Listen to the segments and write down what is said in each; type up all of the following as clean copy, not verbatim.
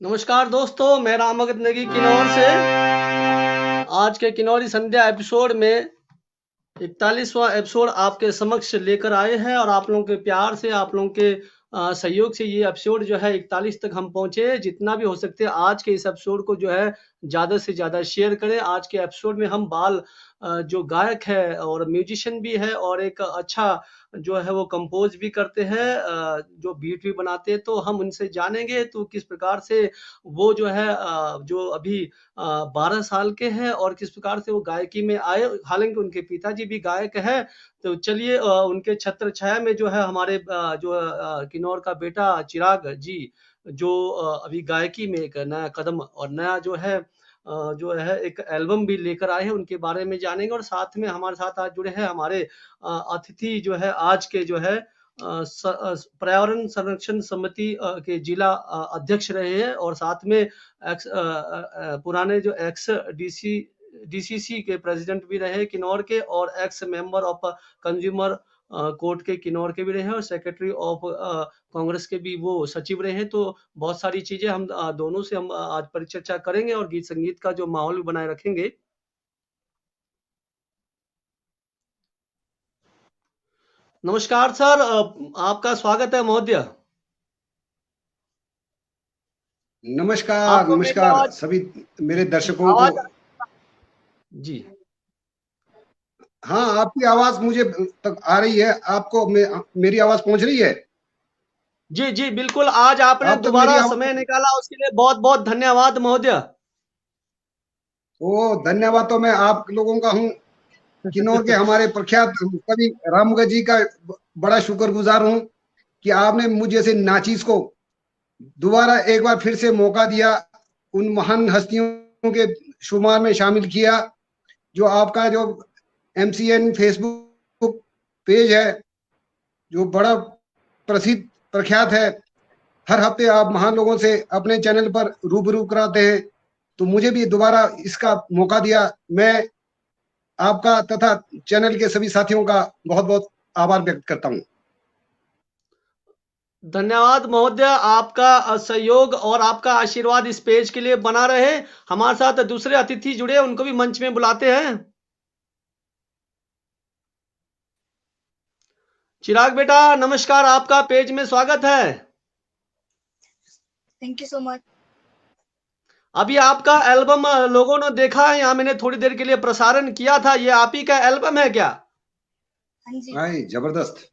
नमस्कार दोस्तों, मैं राम भगत नेगी किन्नौर से। आज के किन्नौरी संध्या एपिसोड में 41वां एपिसोड आपके समक्ष लेकर आए हैं और आप लोगों के प्यार से, आप लोगों के सहयोग से ये एपिसोड जो है 41 तक हम पहुँचे। जितना भी हो सकते है आज के इस एपिसोड को जो है ज़्यादा से ज़्यादा शेयर करें। आज के एपिसोड में हम जो गायक है और म्यूजिशियन भी है और एक अच्छा जो है वो कंपोज़ भी करते हैं, जो बीट भी बनाते हैं, तो हम उनसे जानेंगे तो किस प्रकार से वो जो है जो अभी 12 साल के हैं और किस प्रकार से वो गायकी में आए। हालाँकि उनके पिताजी भी गायक हैं, तो चलिए उनके छत्र छाया में जो है हमारे किन्नौर का बेटा चिराग जी, जो अभी गायकी में एक नया कदम और नया जो है एक एल्बम भी लेकर आए हैं, उनके बारे में जानेंगे और साथ में हमारे साथ आज जुड़े हैं हमारे अतिथि जो है आज के जो है पर्यावरण संरक्षण समिति के जिला अध्यक्ष रहे हैं और साथ में पुराने जो एक्स डीसीसी के प्रेसिडेंट भी रहे किन्नौर के और x member of consumer court के किन्नौर के भी रहे हैं और सेक्रेटरी ऑफ कांग्रेस के भी वो सचिव रहे हैं। तो बहुत सारी चीजें हम दोनों से हम आज परिचर्चा करेंगे और गीत संगीत का जो माहौल भी बनाए रखेंगे। नमस्कार सर, आपका स्वागत है महोदय। नमस्कार आपको मेरी नमस्कार आवाज सभी मेरे दर्शकों को। आवाज जी हाँ, आपकी आवाज मुझे तक आ रही है। आपको मेरी आवाज पहुंच रही है? जी जी बिल्कुल, आज आपने आप तक मेरी दोबारा समय आवाज। निकाला उसके लिए बहुत बहुत धन्यवाद महोदय। ओ, धन्यवाद तो मैं आप लोगों का हूँ। किन्नौर के हमारे प्रख्यात कवि रामगढ़ जी का बड़ा शुक्रगुजार हूँ कि आपने मुझ जैसे नाचीज को दोबारा एक बार फिर से मौका दिया, उन महान हस्तियों के शुमार में शामिल किया। जो आपका जो एमसीएन फेसबुक पेज है, जो बड़ा प्रसिद्ध प्रख्यात है, हर हफ्ते आप महान लोगों से अपने चैनल पर रूबरू कराते हैं, तो मुझे भी दोबारा इसका मौका दिया। मैं आपका तथा चैनल के सभी साथियों का बहुत बहुत आभार व्यक्त करता हूँ। धन्यवाद महोदय, आपका सहयोग और आपका आशीर्वाद इस पेज के लिए बना रहे। हमारे साथ दूसरे अतिथि जुड़े, उनको भी मंच में बुलाते हैं। चिराग बेटा नमस्कार, आपका पेज में स्वागत है। Thank you so much. अभी आपका एल्बम लोगों ने देखा है, यहाँ मैंने थोड़ी देर के लिए प्रसारण किया था, ये आप ही का एल्बम है क्या? हाँ जी। भाई जबरदस्त,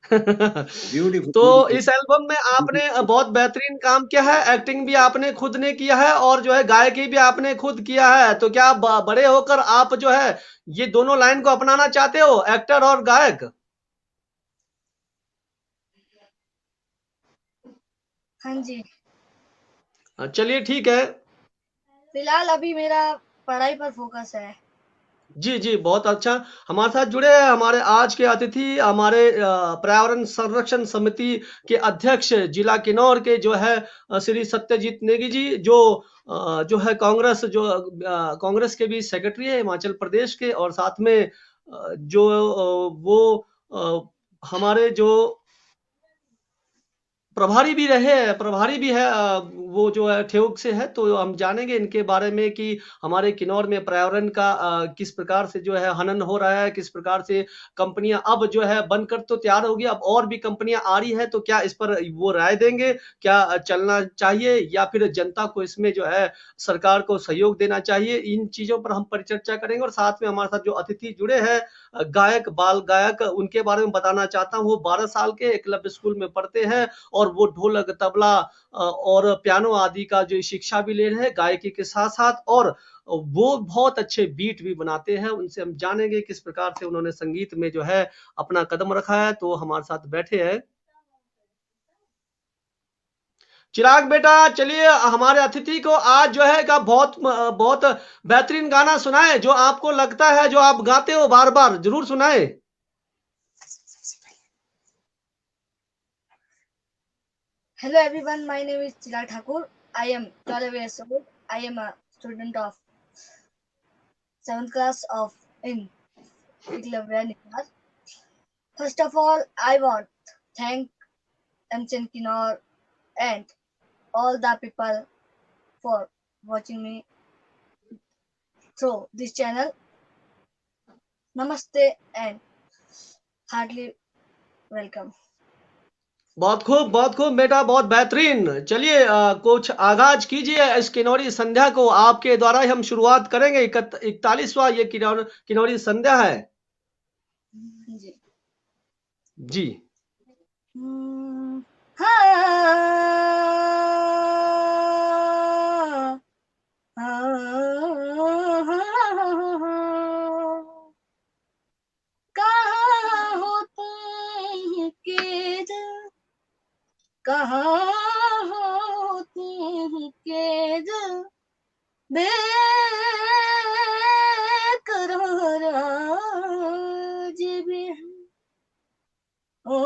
ब्यूटीफुल तो ब्यूटीफुल इस एल्बम में आपने ब्यूटीफुल। बहुत बेहतरीन काम किया है, एक्टिंग भी आपने खुद ने किया है और जो है गायकी भी आपने खुद किया है। तो क्या बड़े होकर आप जो है ये दोनों लाइन को अपनाना चाहते हो, एक्टर और गायक? हाँ जी, चलिए ठीक है। फिलहाल अभी मेरा पढ़ाई पर फोकस है। जी जी बहुत अच्छा। हमारे साथ जुड़े हैं हमारे आज के अतिथि, हमारे पर्यावरण संरक्षण समिति के अध्यक्ष जिला किन्नौर के जो है श्री सत्यजीत नेगी जी, जो है कांग्रेस के भी सेक्रेटरी है हिमाचल प्रदेश के और साथ में वो हमारे जो प्रभारी भी है, वो जो है ठेउक से है। तो हम जानेंगे इनके बारे में कि हमारे किन्नौर में पर्यावरण का किस प्रकार से जो है हनन हो रहा है, किस प्रकार से कंपनियां अब जो है बनकर तो तैयार होगी, अब और भी कंपनियां आ रही है, तो क्या इस पर वो राय देंगे, क्या चलना चाहिए या फिर जनता को इसमें जो है सरकार को सहयोग देना चाहिए। इन चीजों पर हम परिचर्चा करेंगे और साथ में हमारे साथ जो अतिथि जुड़े हैं गायक बाल गायक, उनके बारे में बताना चाहता हूँ। वो 12 साल के एकलव्य स्कूल में पढ़ते हैं और वो ढोलक तबला और पियानो आदि का जो शिक्षा भी ले रहे हैं गायकी के साथ साथ, और वो बहुत अच्छे बीट भी बनाते हैं। उनसे हम जानेंगे किस प्रकार से उन्होंने संगीत में जो है अपना कदम रखा है। तो हमारे साथ बैठे हैं चिराग बेटा। चलिए हमारे अतिथि को आज जो है का बहुत बहुत बेहतरीन गाना सुनाए, जो आपको लगता है जो आप गाते हो बार बार, जरूर सुनाए। Hello everyone, my name is Chirag Thakur. I am 12 years old. I am a student of 7th class of in Eklavya Nivar. First of all, I want to thank MCN Kinnaur and all the people for watching me through this channel. Namaste and heartily welcome. बहुत खूब बेटा, बहुत बेहतरीन। चलिए कुछ आगाज कीजिए इस किन्नौरी संध्या को, आपके द्वारा ही हम शुरुआत करेंगे। 41वां ये किन्नौरी संध्या है जी। जी। कहाँ हो तुम के दिल, कहाँ हो तुम के दिल, बेकरार आज भी है। ओ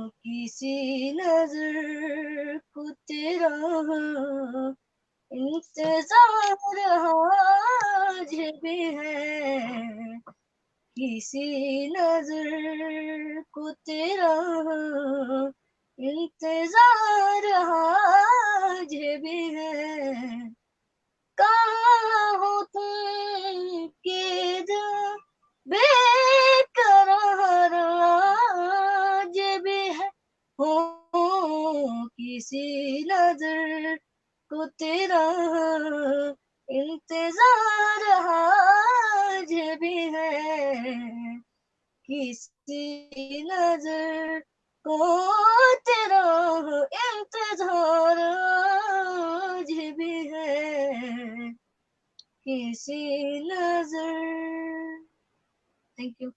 किसी नजर को तेरा इंतजार आज भी है, किसी नजर को तेरा इंतजार आज भी है। कहाँ हो तुम के दिल, बेकरार आज भी है। हो किसी नजर को तेरा इंतजार आज भी है, किसी नजर को तेरा इंतजार आज भी है, किसी नजर। Thank you.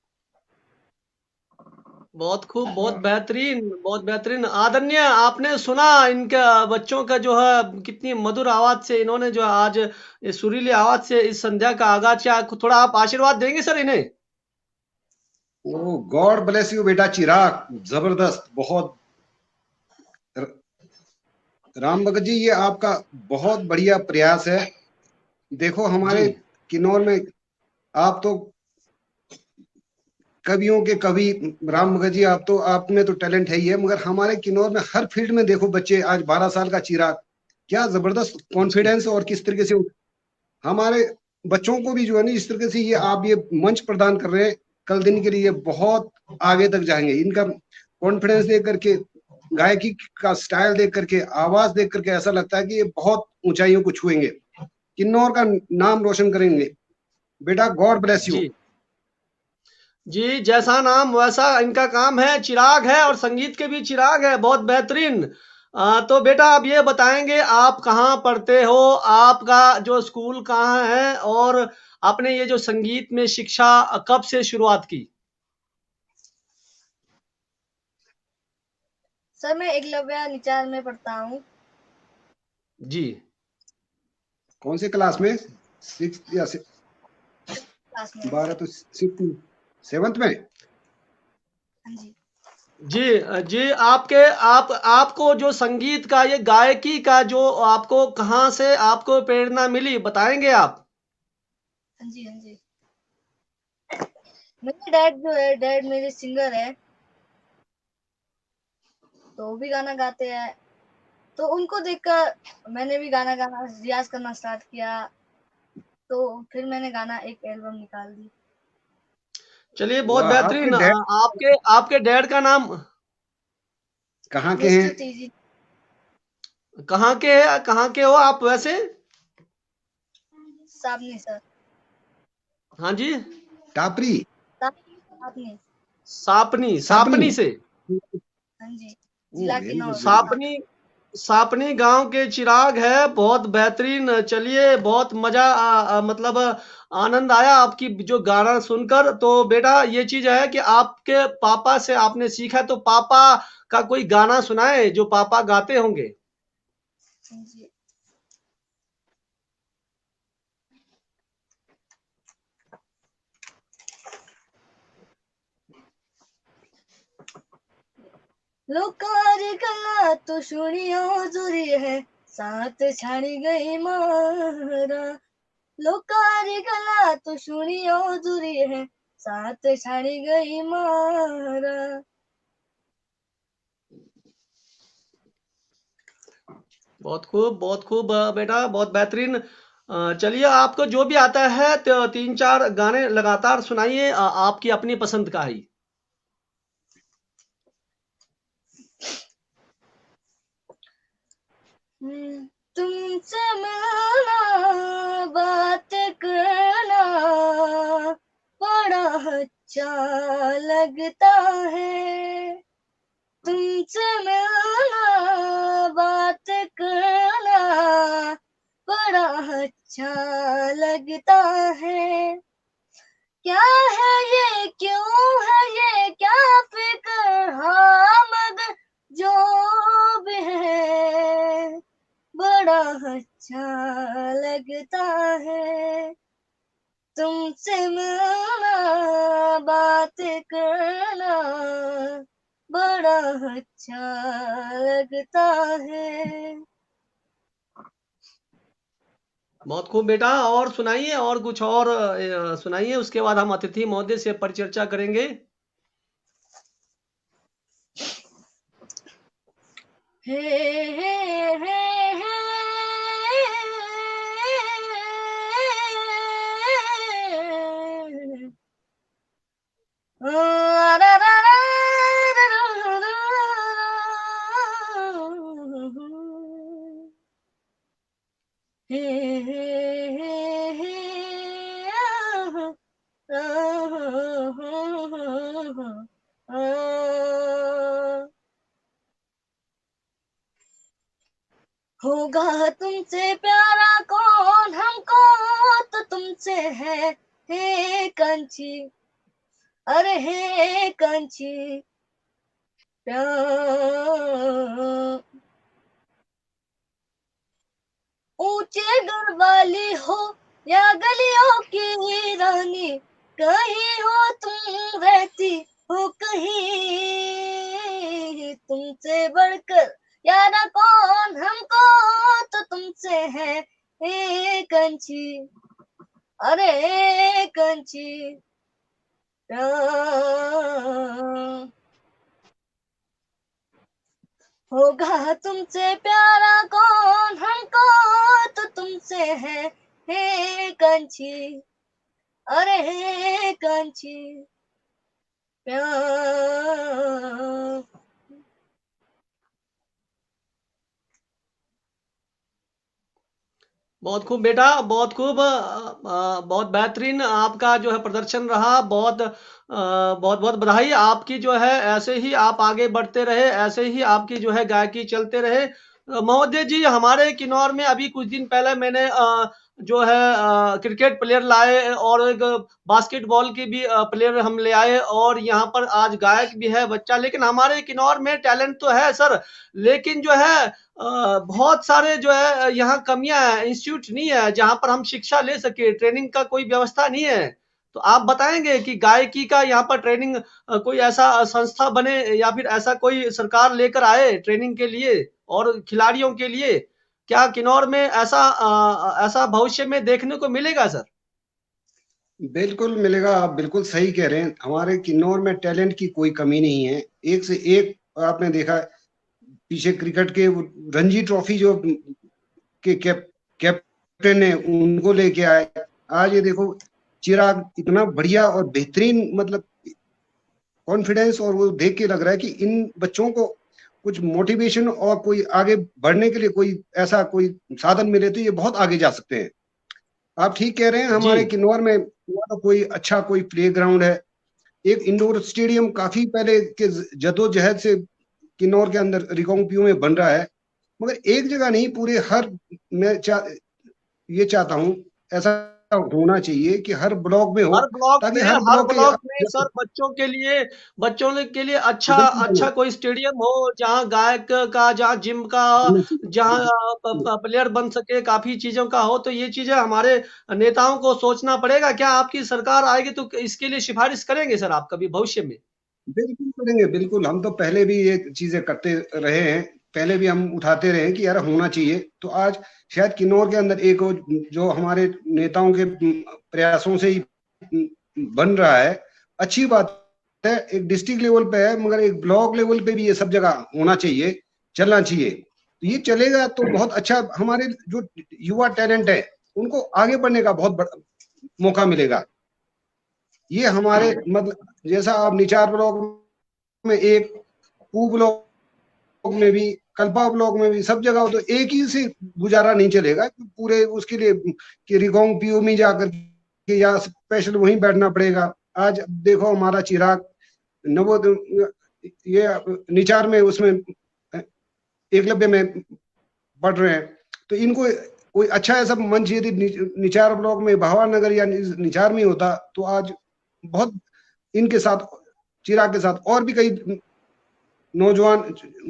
बहुत खूब, बहुत बेहतरीन, बहुत बेहतरीन। आदरणीय, आपने सुना इनका बच्चों का जो है कितनी मधुर आवाज से इन्होंने जो है आज इस सुरीली आवाज से इस संध्या का आगाज किया। थोड़ा आप आशीर्वाद देंगे सर इन्हें? ओ गॉड ब्लेस यू बेटा चिराग, जबरदस्त, बहुत। राम भगत जी, ये आपका बहुत बढ़िया प्रयास है। देखो हमारे जी किन्नौर में आप तो कवियों के कवि, राम भगत जी, आप में तो टैलेंट है ही है, मगर हमारे किन्नौर में हर फील्ड में देखो बच्चे, आज 12 साल का चिराग, क्या जबरदस्त जी कॉन्फिडेंस, और किस तरीके से हमारे बच्चों को भी जो है ना, इस तरीके से ये आप ये मंच प्रदान कर रहे हैं, कल दिन के लिए बहुत आगे तक जाएंगे। इनका कॉन्फिडेंस देख करके, गायकी का स्टाइल देख करके, आवाज देख करके ऐसा लगता है कि ये बहुत ऊंचाइयों को छुएंगे, किन्नौर का नाम रोशन करेंगे। बेटा गॉड ब्लेस यू। जी जी, जैसा नाम वैसा इनका काम है, चिराग है और संगीत के भी चिराग है, बहुत बेहतरीन। तो बेटा आप ये बताएंगे आप कहाँ पढ़ते हो, आपका जो स्कूल कहाँ है, और आपने ये जो संगीत में शिक्षा कब से शुरुआत की? सर मैं एकलव्य निचार में पढ़ता हूँ। जी कौन से क्लास में? 6 या क्लास में। 12 तो 6 7th में। हाँ जी। जी आपको जो संगीत का, ये गायकी का जो आपको कहाँ से आपको प्रेरणा मिली, बताएंगे आप? हाँ जी। हाँ जी। मेरे डैड जो है, डैड मेरे सिंगर है, तो वो भी गाना गाते हैं, तो उनको देखकर मैंने भी गाना गाना रियाज करना स्टार्ट किया, तो फिर मैंने गाना एक एल्बम निकाल दी। चलिए बहुत वाह, आपके बेहतरीन। डैड आपके आपके डैड का नाम कहाँ के हैं? Mister TG. कहाँ के हो आप वैसे? साबनी सर। हाँ जी, टापरी, साबनी। सापनी, सापनी। सापनी से। हाँ जी। ओ जिला very good, Kinnaur. Very good. Sapni, Sapni गांव के चिराग है, बहुत बेहतरीन। चलिए बहुत मजा मतलब आनंद आया आपकी जो गाना सुनकर। तो बेटा ये चीज है कि आपके पापा से आपने सीखा, तो पापा का कोई गाना सुनाए जो पापा गाते होंगे। हाँ जी। लोकार गला तो सुनियो जुरी है, साथ छाड़ी गई मारा। लोकार गला तो सुनियो जुरी है, साथ छाड़ी गई मारा। बहुत खूब बेटा, बहुत बेहतरीन। चलिए, आपको जो भी आता है तो 3-4 गाने लगातार सुनाइए, आपकी अपनी पसंद का ही। तुमसे मिलना, बात करना बड़ा अच्छा लगता है। तुमसे मिलना, बात करना बड़ा अच्छा लगता है। क्या है ये, क्यों है ये, क्या फिक्र, हाँ मगर जो भी है बड़ा अच्छा लगता है। तुमसे मिलना, बात करना बड़ा अच्छा लगता है। बहुत खूब बेटा, और सुनाइए, और कुछ और सुनाइए, उसके बाद हम अतिथि महोदय से परिचर्चा करेंगे। हे हे हे हे हे होगा तुमसे प्यारा कौन हमको, तो तुमसे है हे कंची, अरे हे कंची प्यार। ऊंचे घर वाली हो या गलियों की रानी, कहीं हो तुम रहती हो कहीं, तुमसे बढ़कर यारा कौन हमको, तो तुमसे है एक कंची, अरे कंची प्यार। होगा तुमसे प्यारा कौन हमको, तो तुमसे है हे कंची, अरे हे कंची प्यार। बहुत खूब बेटा, बहुत खूब। बहुत बेहतरीन आपका जो है प्रदर्शन रहा। बहुत बहुत बधाई आपकी जो है। ऐसे ही आप आगे बढ़ते रहे, ऐसे ही आपकी जो है गायकी चलते रहे। महोदय जी, हमारे किन्नौर में अभी कुछ दिन पहले मैंने जो है क्रिकेट प्लेयर लाए, और एक बास्केटबॉल की भी प्लेयर हम ले आए, और यहाँ पर आज गायक भी है बच्चा। लेकिन हमारे किन्नौर में टैलेंट तो है सर, लेकिन जो है बहुत सारे जो है यहाँ कमियां हैं, इंस्टीट्यूट नहीं है जहां पर हम शिक्षा ले सके, ट्रेनिंग का कोई व्यवस्था नहीं है। तो आप बताएंगे कि गायकी का यहाँ पर ट्रेनिंग कोई ऐसा संस्था बने, या फिर ऐसा कोई सरकार लेकर आए ट्रेनिंग के लिए और खिलाड़ियों के लिए। क्या किन्नौर में ऐसा भविष्य में देखने को मिलेगा सर? बिल्कुल मिलेगा, आप बिल्कुल सही कह रहे हैं। हमारे किन्नौर में टैलेंट की कोई कमी नहीं है, एक से एक। आपने देखा पीछे क्रिकेट के रणजी ट्रॉफी जो के कैप्टन है उनको लेके आए। आज ये देखो चिराग इतना बढ़िया और बेहतरीन, मतलब कॉन्फिडेंस, और वो देख के लग रहा है कि इन बच्चों को कुछ मोटिवेशन और कोई आगे बढ़ने के लिए कोई ऐसा कोई साधन मिले तो ये बहुत आगे जा सकते हैं। आप ठीक कह रहे हैं, जी। हमारे किन्नौर में तो कोई अच्छा कोई प्ले ग्राउंड है, एक इंडोर स्टेडियम काफी पहले के जदोजहद से किन्नौर के अंदर रिकांगपिओ में बन रहा है, मगर एक जगह नहीं, पूरे हर मैं ये चाहता हूं ऐसा होना चाहिए कि हर ब्लॉक में हो, ताकि हर हर ब्लॉक ब्लॉक में के सर बच्चों के लिए अच्छा अच्छा कोई स्टेडियम हो, जहाँ गायक का, जहाँ जिम का, जहाँ प्लेयर बन सके, काफी चीजों का हो। तो ये चीजें हमारे नेताओं को सोचना पड़ेगा। क्या आपकी सरकार आएगी तो इसके लिए सिफारिश करेंगे सर आप कभी भविष्य में? बिल्कुल करेंगे, बिल्कुल। हम तो पहले भी ये चीजें करते रहे हैं, पहले भी हम उठाते रहे हैं कि यार होना चाहिए। तो आज शायद किन्नौर के अंदर एक जो हमारे नेताओं के प्रयासों से ही बन रहा है, अच्छी बात है। एक डिस्ट्रिक्ट लेवल पे है, मगर एक ब्लॉक लेवल पे भी ये सब जगह होना चाहिए, चलना चाहिए। तो ये चलेगा तो बहुत अच्छा, हमारे जो युवा टैलेंट है उनको आगे बढ़ने का बहुत बड़ा मौका मिलेगा। ये हमारे मतलब जैसा आप निचार ब्लॉक में एक, पू ब्लॉक में भी, कल्पा ब्लॉक में भी, सब जगह तो एक ही से गुजारा नहीं चलेगा, पूरे उसके लिए कि रिगोंग पीओ में जाकर के या स्पेशल वहीं बैठना पड़ेगा। आज देखो हमारा चिराग नवोदय ये निचार में उसमें एकलव्य में पढ़ रहे हैं, तो इनको कोई अच्छा ऐसा मंच यदि निचार ब्लॉक में भावानगर या निचार में होता तो आज बहुत इनके साथ, चिराग के साथ और भी कई नौजवान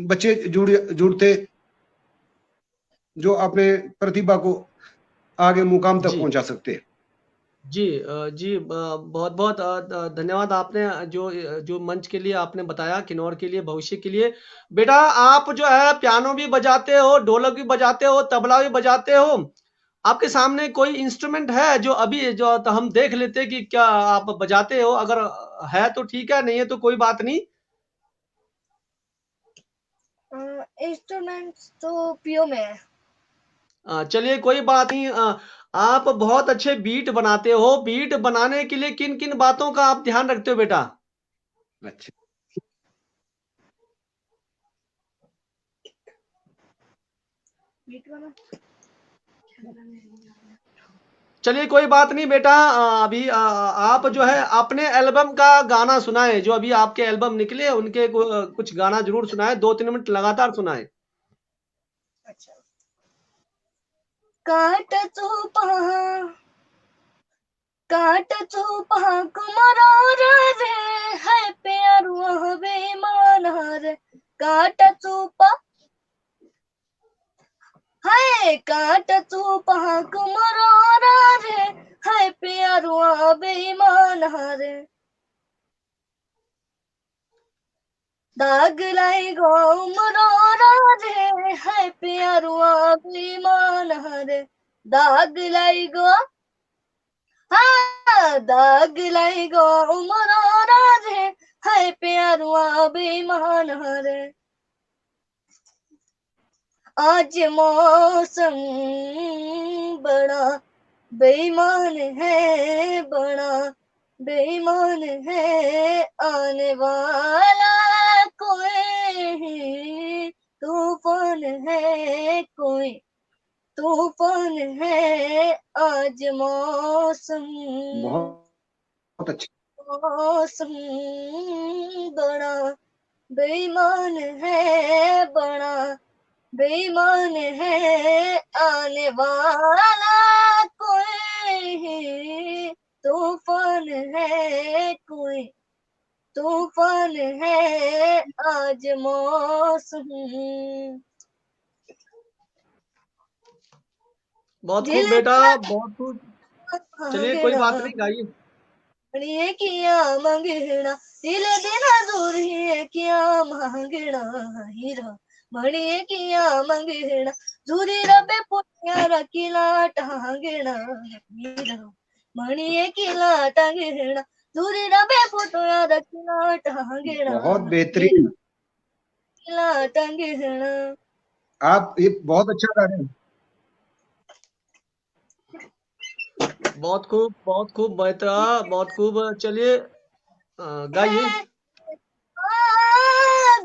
बच्चे जुड़ते जो अपने प्रतिभा को आगे मुकाम तक जी पहुंचा सकते हैं। जी, बहुत बहुत धन्यवाद। आपने जो मंच के लिए आपने बताया, किन्नौर के लिए, भविष्य के लिए। बेटा आप जो है पियानो भी बजाते हो, ढोलक भी बजाते हो, तबला भी बजाते हो। आपके सामने कोई इंस्ट्रूमेंट है जो अभी जो तो हम देख लेते हैं कि क्या आप बजाते हो? अगर है तो ठीक है, नहीं है तो कोई बात नहीं। इंस्ट्रूमेंट्स तो पीओ में है। चलिए कोई बात नहीं। आप बहुत अच्छे बीट बनाते हो। बीट बनाने के लिए किन किन बातों का आप ध्यान रखते हो बेटा? अच्छा, बीट वाला चलिए कोई बात नहीं बेटा। अभी आप जो है अपने एल्बम का गाना सुनाए, जो अभी आपके एल्बम निकले उनके कुछ गाना जरूर सुनाए, 2-3 मिनट लगातार सुनाए। अच्छा। काट तू पहा काट तू पहा कुमारा रे है प्यारुआ बेमान रे काट तू पा है काट तू पहा कुमारा रे है प्यारुआ बेमान रे दाग लाई गो मरोरा रे है प्यारुआ बेमान रे दाग लाई गो हाँ दाग लाई गो मरोरा रे है प्यारुआ बेमान रे आज मौसम बड़ा बेईमान है, बड़ा बेईमान है, आने वाला कोई तूफान है, कोई तूफान है, आज मौसम बहुत अच्छा। मौसम बड़ा बेईमान है, बड़ा बेईमान है, आने वाला कोई तूफान है, कोई तूफान है, आज मौसम बहुत खूब दिल बेटा, बहुत खूब। चलिए कोई भागना बात नहीं, गाइए। मणिए किया मंगना दिल देना दूर है किया मांगना हीरा मणिए किया मंगना दूरी रबे पुनिया किला टांगना हीरा मणिए किला टांगना दूरी रबे पुनिया किला टांगना बहुत हीरा बेहतरीन। किला टांगना आप ये बहुत अच्छा गा रहे हैं। बहुत खूब, बहुत खूब बेटा, बहुत खूब। चलिए गाइए।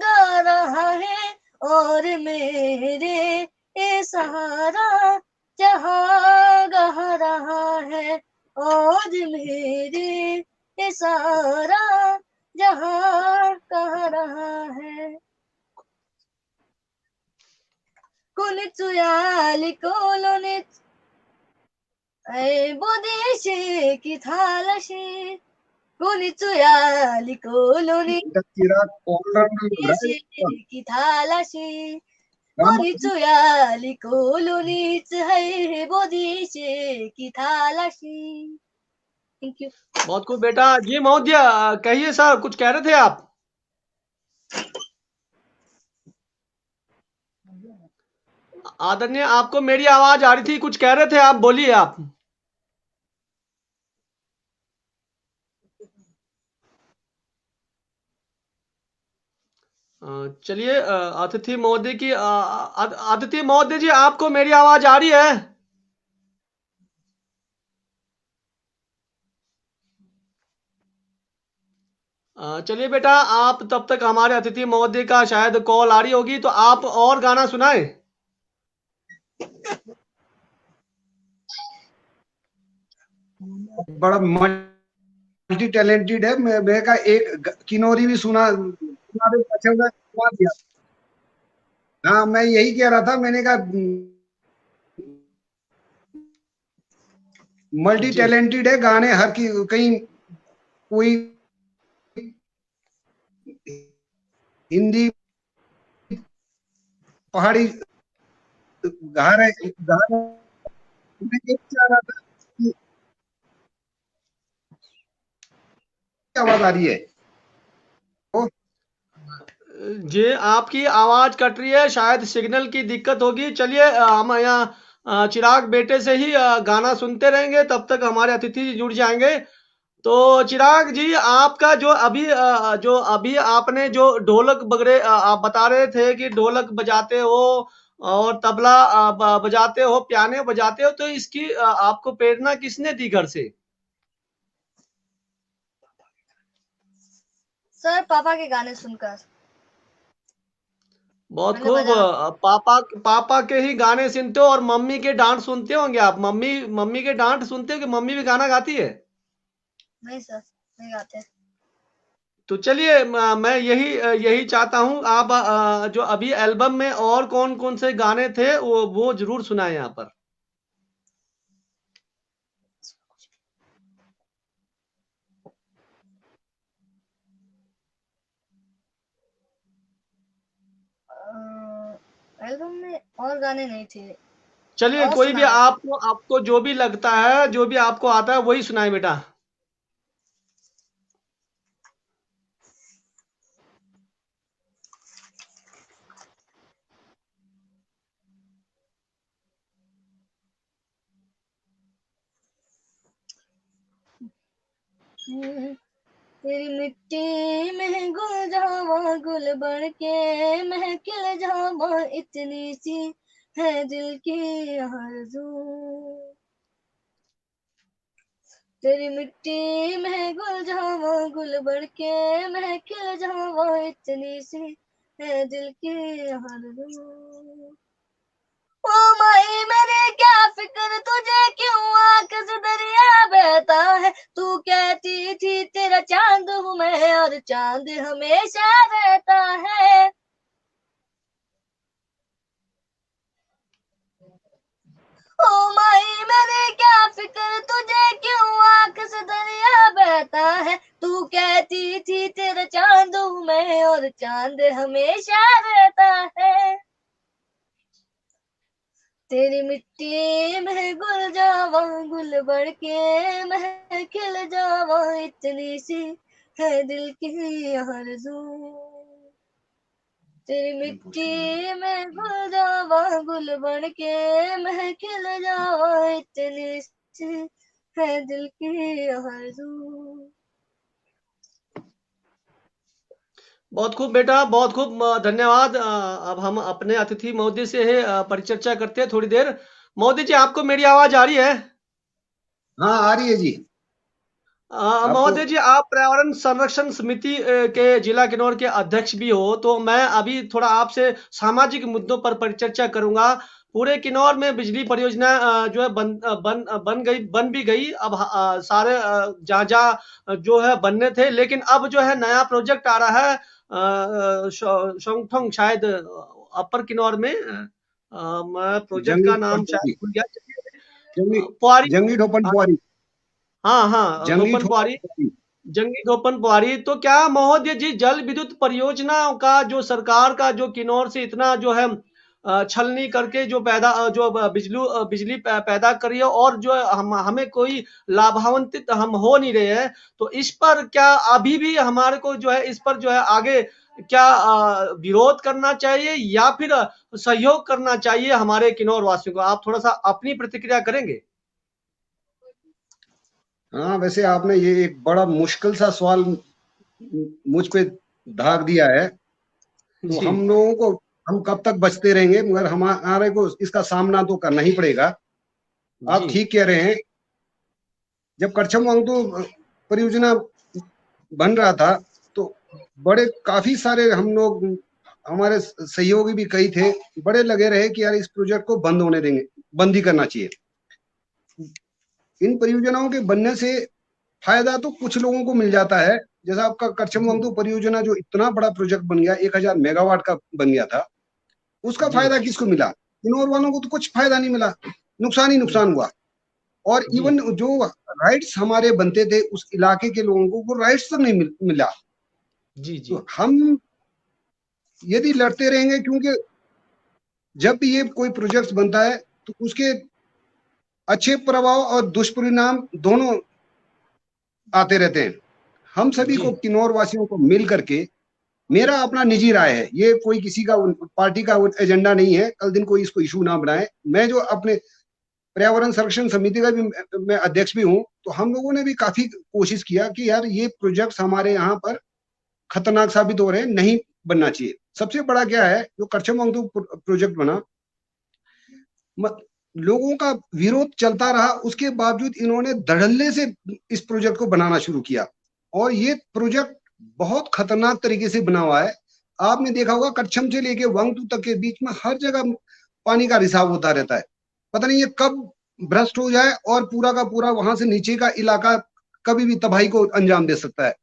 गा रहा है और मेरे ये सहारा जहाँ गा रहा है और मेरे ये सहारा जहाँ कह रहा है कुनिचुयाली कोलोनिच ऐ बोदेशे की थालशी कुनिचुयाली कोलोनी इनका चिराग ऑलराउंडर लग रहा है एकदम। की थालाशी राम कोनिचुयाली कोलोनीच है बोधीशे की थालाशी थैंक यू बहुत खूब बेटा। जी महोदय, कहिए सर, कुछ कह रहे थे आप? आदरणीय, आपको मेरी आवाज आ रही थी, कुछ कह रहे थे आप, बोलिए आप। चलिए, अतिथि महोदय की अतिथि महोदय जी, आपको मेरी आवाज आ रही है? चलिए बेटा, आप तब तक हमारे अतिथि महोदय का शायद कॉल आ रही होगी, तो आप और गाना सुनाएं। बड़ा मल्टी टैलेंटेड है। मैं का एक किनोरी भी सुना दे, अच्छा होगा, सुना दिया। हाँ, मैं यही कह रहा था, मैंने कहा मल्टी जी टैलेंटेड है, गाने हर की कहीं कोई हिंदी, पहाड़ी गा रहे, मैं ये चाह रहा था कि आवाज आ रही है। ओ, जी, आपकी आवाज कट रही है, शायद सिग्नल की दिक्कत होगी। चलिए, हम यहाँ चिराग बेटे से ही गाना सुनते रहेंगे, तब तक हमारे अतिथि जी जुड़ जाएंगे। तो चिराग जी, आपका जो अभी आपने जो ढोलक वगैरह आप बता रहे थे कि ढोलक बजाते हो और तबला बजाते हो, पियानो बजाते हो, तो इसकी आपको प्रेरणा किसने दी घर से? सर पापा के गाने सुनकर बहुत मैंने खूब। बजाना। पापा पापा के ही गाने सुनते हो और मम्मी के डांट सुनते होंगे आप। मम्मी मम्मी के डांट सुनते हो कि मम्मी भी गाना गाती है? नहीं सर, नहीं गाते। तो चलिए, मैं यही चाहता हूँ, आप जो अभी एल्बम में और कौन कौन से गाने थे वो जरूर सुनाए यहाँ पर। एल्बम में और गाने नहीं थे। चलिए, और कोई भी सुनाए। आपको आपको जो भी लगता है, जो भी आपको आता है, वही सुनाए बेटा। तेरी मिट्टी में गुल जावा, गुल बन के महकिल जावा, इतनी सी है दिल की आरज़ू। तेरी मिट्टी में गुल जावा, गुल बन के महकिल जावा, इतनी सी है दिल की आरज़ू। ओ माही मेरे क्या फिक्र तुझे, क्यों आंख से दरिया बहता है। तू कहती थी तेरा चांद हूँ मैं, और चांद हमेशा रहता है। ओ माही मेरे क्या फिक्र तुझे, क्यों आंख से दरिया बहता है। तू कहती थी तेरा चांद हूँ मैं, और चांद हमेशा रहता है। तेरी मिट्टी में गुल जावा, गुल बढ़ के महकिल जावा, इतनी सी है दिल की आरज़ू। तेरी मिट्टी में गुल जावा, गुल बन के महकिल जावा, इतनी सी है दिल की आरज़ू। बहुत खूब बेटा, बहुत खूब। धन्यवाद। अब हम अपने अतिथि महोदय से है परिचर्चा करते हैं थोड़ी देर। महोदय जी, आपको मेरी आवाज आ रही है? हाँ, आ रही है जी। आपको महोदय जी, आप पर्यावरण संरक्षण समिति के जिला किन्नौर के अध्यक्ष भी हो, तो मैं अभी थोड़ा आपसे सामाजिक मुद्दों पर परिचर्चा करूंगा। पूरे किन्नौर में बिजली परियोजना जो है बन भी गई। अब सारे जहाँ जहाँ जो है बनने थे, लेकिन अब जो है नया प्रोजेक्ट आ रहा है शोंगथोंग, शायद अपर किन्नौर में। मैं प्रोजेक्ट जंगी का ठोपन नाम शायद पोवारी, भूल गया। जंगी पुआरी। जंगी ठोपन पोवारी, हाँ हाँ, जंगी धोपन ठोपन पुआरी। पोवारी। जंगी धोपन पुआरी। तो क्या महोदय जी, जल विद्युत परियोजना का जो सरकार का जो किन्नौर से इतना जो है छलनी करके जो बिजली पैदा करी है, और जो हम हमें कोई लाभान्वित हम हो नहीं रहे हैं, तो इस पर क्या अभी भी हमारे को जो है इस पर जो है आगे क्या विरोध करना चाहिए या फिर सहयोग करना चाहिए हमारे किन्नौर वासियों को? आप थोड़ा सा अपनी प्रतिक्रिया करेंगे? हाँ, वैसे आपने ये एक बड़ा मुश्किल सा सवाल मुझ पे दाग दिया है। तो जी हम लोगों को, हम कब तक बचते रहेंगे, मगर हमारे को इसका सामना तो करना ही पड़ेगा। आप जी ठीक कह रहे हैं। जब करछम वांगडू परियोजना बन रहा था तो बड़े काफी सारे हम लोग, हमारे सहयोगी भी कई थे, बड़े लगे रहे कि यार इस प्रोजेक्ट को बंद होने देंगे, बंद ही करना चाहिए। इन परियोजनाओं के बनने से फायदा तो कुछ लोगों को मिल जाता है, जैसा आपका करछम जी वांगडू परियोजना जो इतना बड़ा प्रोजेक्ट बन गया, 1000 मेगावाट का बन गया था, उसका जी फायदा किसको मिला? किन्नौर वालों को तो कुछ फायदा नहीं मिला, नुकसान ही नुकसान हुआ। और जी इवन जो राइट्स हमारे बनते थे उस इलाके के लोगों को, वो राइट्स तक नहीं मिला। जी जी तो हम यदि लड़ते रहेंगे, क्योंकि जब भी ये कोई प्रोजेक्ट बनता है तो उसके अच्छे प्रभाव और दुष्परिणाम दोनों आते रहते हैं। हम सभी जी को, किन्नौर वासियों को मिल करके, मेरा अपना निजी राय है, ये कोई किसी का पार्टी का एजेंडा नहीं है, कल दिन कोई इसको इशू ना बनाए। मैं जो अपने पर्यावरण संरक्षण समिति का भी मैं अध्यक्ष भी हूँ, तो हम लोगों ने भी काफी कोशिश किया कि यार ये प्रोजेक्ट हमारे यहाँ पर खतरनाक साबित हो रहे हैं, नहीं बनना चाहिए। सबसे बड़ा क्या है, जो करछम वांगडू प्रोजेक्ट बना, लोगों का विरोध चलता रहा, उसके बावजूद इन्होंने धड़ल्ले से इस प्रोजेक्ट को बनाना शुरू किया। और ये प्रोजेक्ट बहुत खतरनाक तरीके से बना हुआ है। आपने देखा होगा, करछम से लेके वांगडू तक के बीच में हर जगह पानी का रिसाव होता रहता है। पता नहीं ये कब भ्रष्ट हो जाए और पूरा का पूरा वहां से नीचे का इलाका कभी भी तबाही को अंजाम दे सकता है।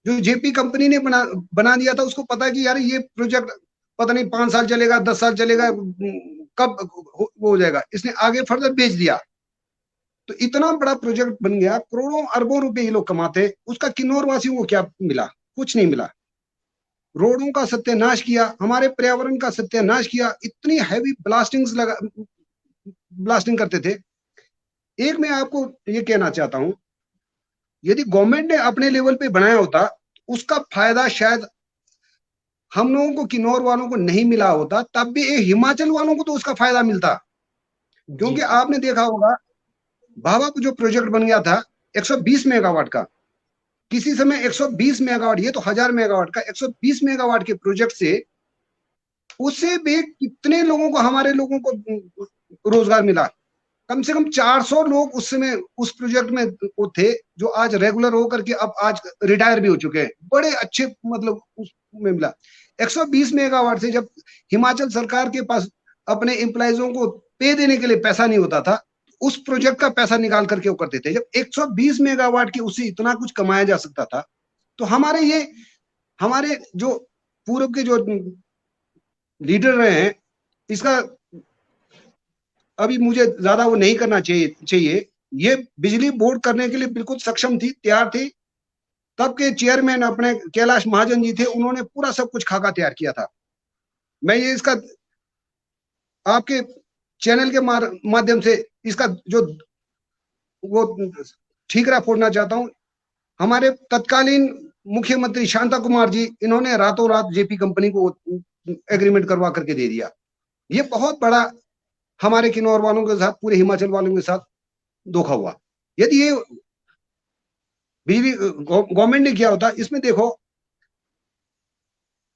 जो जेपी कंपनी ने बना दिया था, उसको पता है कि यार ये प्रोजेक्ट पता नहीं 5 साल चलेगा, 10 साल चलेगा, कब वो हो जाएगा, इसने आगे फर्दर बेच दिया। तो इतना बड़ा प्रोजेक्ट बन गया, करोड़ों अरबों रुपए ये लोग कमाते, उसका किन्नौर वासियों को क्या मिला? कुछ नहीं मिला। रोडों का सत्यानाश किया, हमारे पर्यावरण का सत्यानाश किया, इतनी हैवी ब्लास्टिंग करते थे। एक मैं आपको ये कहना चाहता हूं, यदि गवर्नमेंट ने अपने लेवल पे बनाया होता, उसका फायदा शायद हम लोगों को, किन्नौर वालों को नहीं मिला होता, तब भी हिमाचल वालों को तो उसका फायदा मिलता। जी क्योंकि आपने देखा होगा, भाभा को जो प्रोजेक्ट बन गया था 120 मेगावाट का, किसी समय 120 मेगावाट, ये तो 1000 मेगावाट का, 120 मेगावाट के प्रोजेक्ट से उससे भी कितने लोगों को, हमारे लोगों को रोजगार मिला। कम से कम 400 लोग उस समय उस प्रोजेक्ट में वो थे, जो आज रेगुलर होकर के अब आज रिटायर भी हो चुके हैं। बड़े अच्छे मतलब उसमें मिला। 120 मेगावाट से जब हिमाचल सरकार के पास अपने एम्प्लॉइजों को पे देने के लिए पैसा नहीं होता था, उस प्रोजेक्ट का पैसा निकाल करके वो करते थे। जब 120 मेगावाट की उससे इतना कुछ कमाया जा सकता था, तो हमारे जो पूर्व के जो लीडर रहे हैं, इसका अभी मुझे ज्यादा वो नहीं करना चाहिए। ये बिजली बोर्ड करने के लिए बिल्कुल सक्षम थी, तैयार थी। तब के चेयरमैन अपने कैलाश महाजन जी थे, उन्होंने पूरा सब कुछ खाका तैयार किया था। मैं ये इसका आपके चैनल के माध्यम से इसका जो वो ठीकरा फोड़ना चाहता हूँ। हमारे तत्कालीन मुख्यमंत्री शांता कुमार जी, इन्होंने रातों रात जेपी कंपनी को एग्रीमेंट करवा करके दे दिया। ये बहुत बड़ा हमारे किन्नौर वालों के साथ, पूरे हिमाचल वालों के साथ धोखा हुआ। यदि ये बिजली गवर्नमेंट ने किया होता, इसमें देखो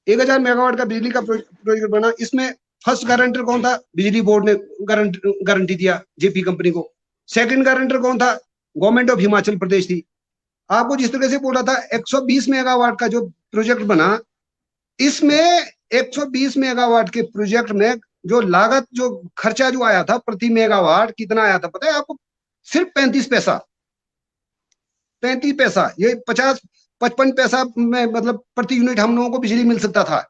1000 मेगावाट का बिजली का प्रोजेक्ट बना, इसमें फर्स्ट गारंटर कौन था? बिजली बोर्ड ने गारंटी दिया जेपी कंपनी को। सेकंड गारंटर कौन था? गवर्नमेंट ऑफ हिमाचल प्रदेश थी। आपको जिस तरह से बोला था 120 मेगावाट का जो प्रोजेक्ट बना, इसमें 120 मेगावाट के प्रोजेक्ट में जो लागत, जो खर्चा जो आया था प्रति मेगावाट, कितना आया था पता है आपको? सिर्फ 35 पैसा। 35 पैसा, ये 50-55 पैसा में मतलब प्रति यूनिट हम लोगों को बिजली मिल सकता था।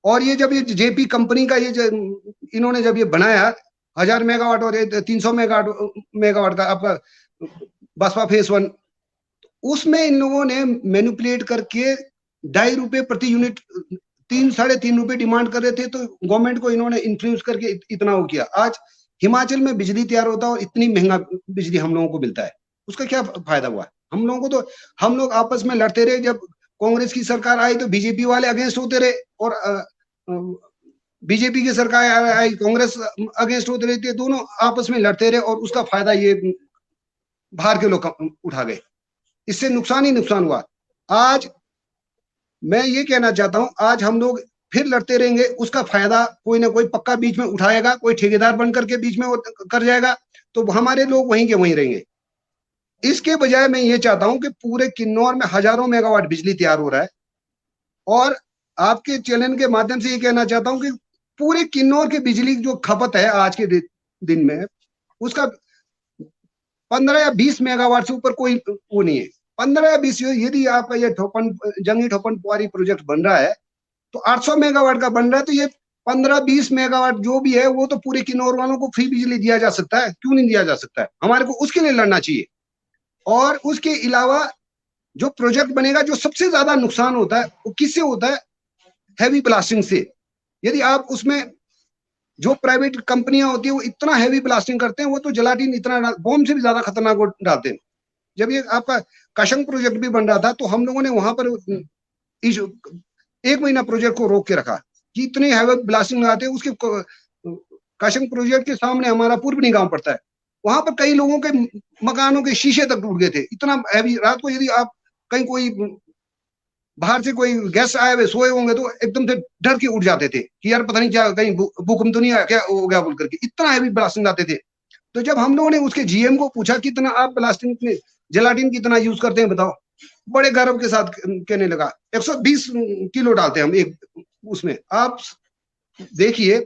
और ये जब ये जेपी कंपनी का इन्होंने जब ये बनाया 1000 मेगावाट और 300 मेगावाट का आपका बसपा फेज 1, उसमें इन लोगों ने मैनिपुलेट करके ₹2.5 प्रति यूनिट, 3-3.5 रुपए डिमांड कर रहे थे, तो गवर्नमेंट को इन्होंने इन्फ्लुएंस करके इतना हो किया। आज हिमाचल में बिजली तैयार होता है और इतनी महंगा बिजली हम लोगों को मिलता है, उसका क्या फायदा हुआ? हम लोगों को तो, हम लोग आपस में लड़ते रहे। जब कांग्रेस की सरकार आई तो बीजेपी वाले अगेंस्ट होते रहे, और बीजेपी की सरकार आई, कांग्रेस अगेंस्ट होते रहे थे, दोनों आपस में लड़ते रहे, और उसका फायदा ये बाहर के लोग उठा गए। इससे नुकसान ही नुकसान हुआ। आज मैं ये कहना चाहता हूं, आज हम लोग फिर लड़ते रहेंगे, उसका फायदा कोई ना कोई पक्का बीच में उठाएगा, कोई ठेकेदार बन करके बीच में वो कर जाएगा, तो हमारे लोग वहीं के वहीं रहेंगे। इसके बजाय मैं ये चाहता हूं कि पूरे किन्नौर में हजारों मेगावाट बिजली तैयार हो रहा है, और आपके चैनल के माध्यम से ये कहना चाहता हूं कि पूरे किन्नौर की बिजली जो खपत है आज के दिन में, उसका 15 या 20 मेगावाट से ऊपर कोई वो नहीं है। 15 या 20, यदि आपका ये जंगी ठोपन पुआरी प्रोजेक्ट बन रहा है तो 800 मेगावाट का बन रहा है, तो ये 15-20 मेगावाट जो भी है वो तो पूरे किन्नौर वालों को फ्री बिजली दिया जा सकता है, क्यों नहीं दिया जा सकता है? हमारे को उसके लिए लड़ना चाहिए। और उसके अलावा जो प्रोजेक्ट बनेगा, जो सबसे ज्यादा नुकसान होता है वो किससे होता है? हैवी ब्लास्टिंग से। यदि आप उसमें जो प्राइवेट कंपनियां होती है वो इतना हैवी ब्लास्टिंग करते हैं, वो तो जलाटीन इतना बॉम्ब से भी ज्यादा खतरनाक वो डालते हैं। जब ये आपका काशंग प्रोजेक्ट भी बन रहा था तो हम लोगों ने वहां पर 1 महीना प्रोजेक्ट को रोक के रखा कि इतने हैवी ब्लास्टिंग लगाते हैं। उसके काशंग प्रोजेक्ट के सामने हमारा पूर्वी गांव पड़ता है, वहां पर कई लोगों के मकानों के शीशे तक टूट गए थे, इतना हैवी। रात को यदि आप कहीं कोई बाहर से कोई गेस्ट आए हुए सोए होंगे तो एकदम से डर के उठ जाते थे कि यार पता नहीं क्या कहीं भूकंप तो नहीं आया क्या हो गया बोल करके, इतना हैवी ब्लास्टिंग आते थे। तो जब हम लोगों ने उसके जीएम को पूछा कितना आप ब्लास्टिंग में जेलाटिन कितना यूज करते हैं बताओ, बड़े गर्व के साथ कहने लगा 120 किलो डालते हैं हम एक उसमें। आप देखिए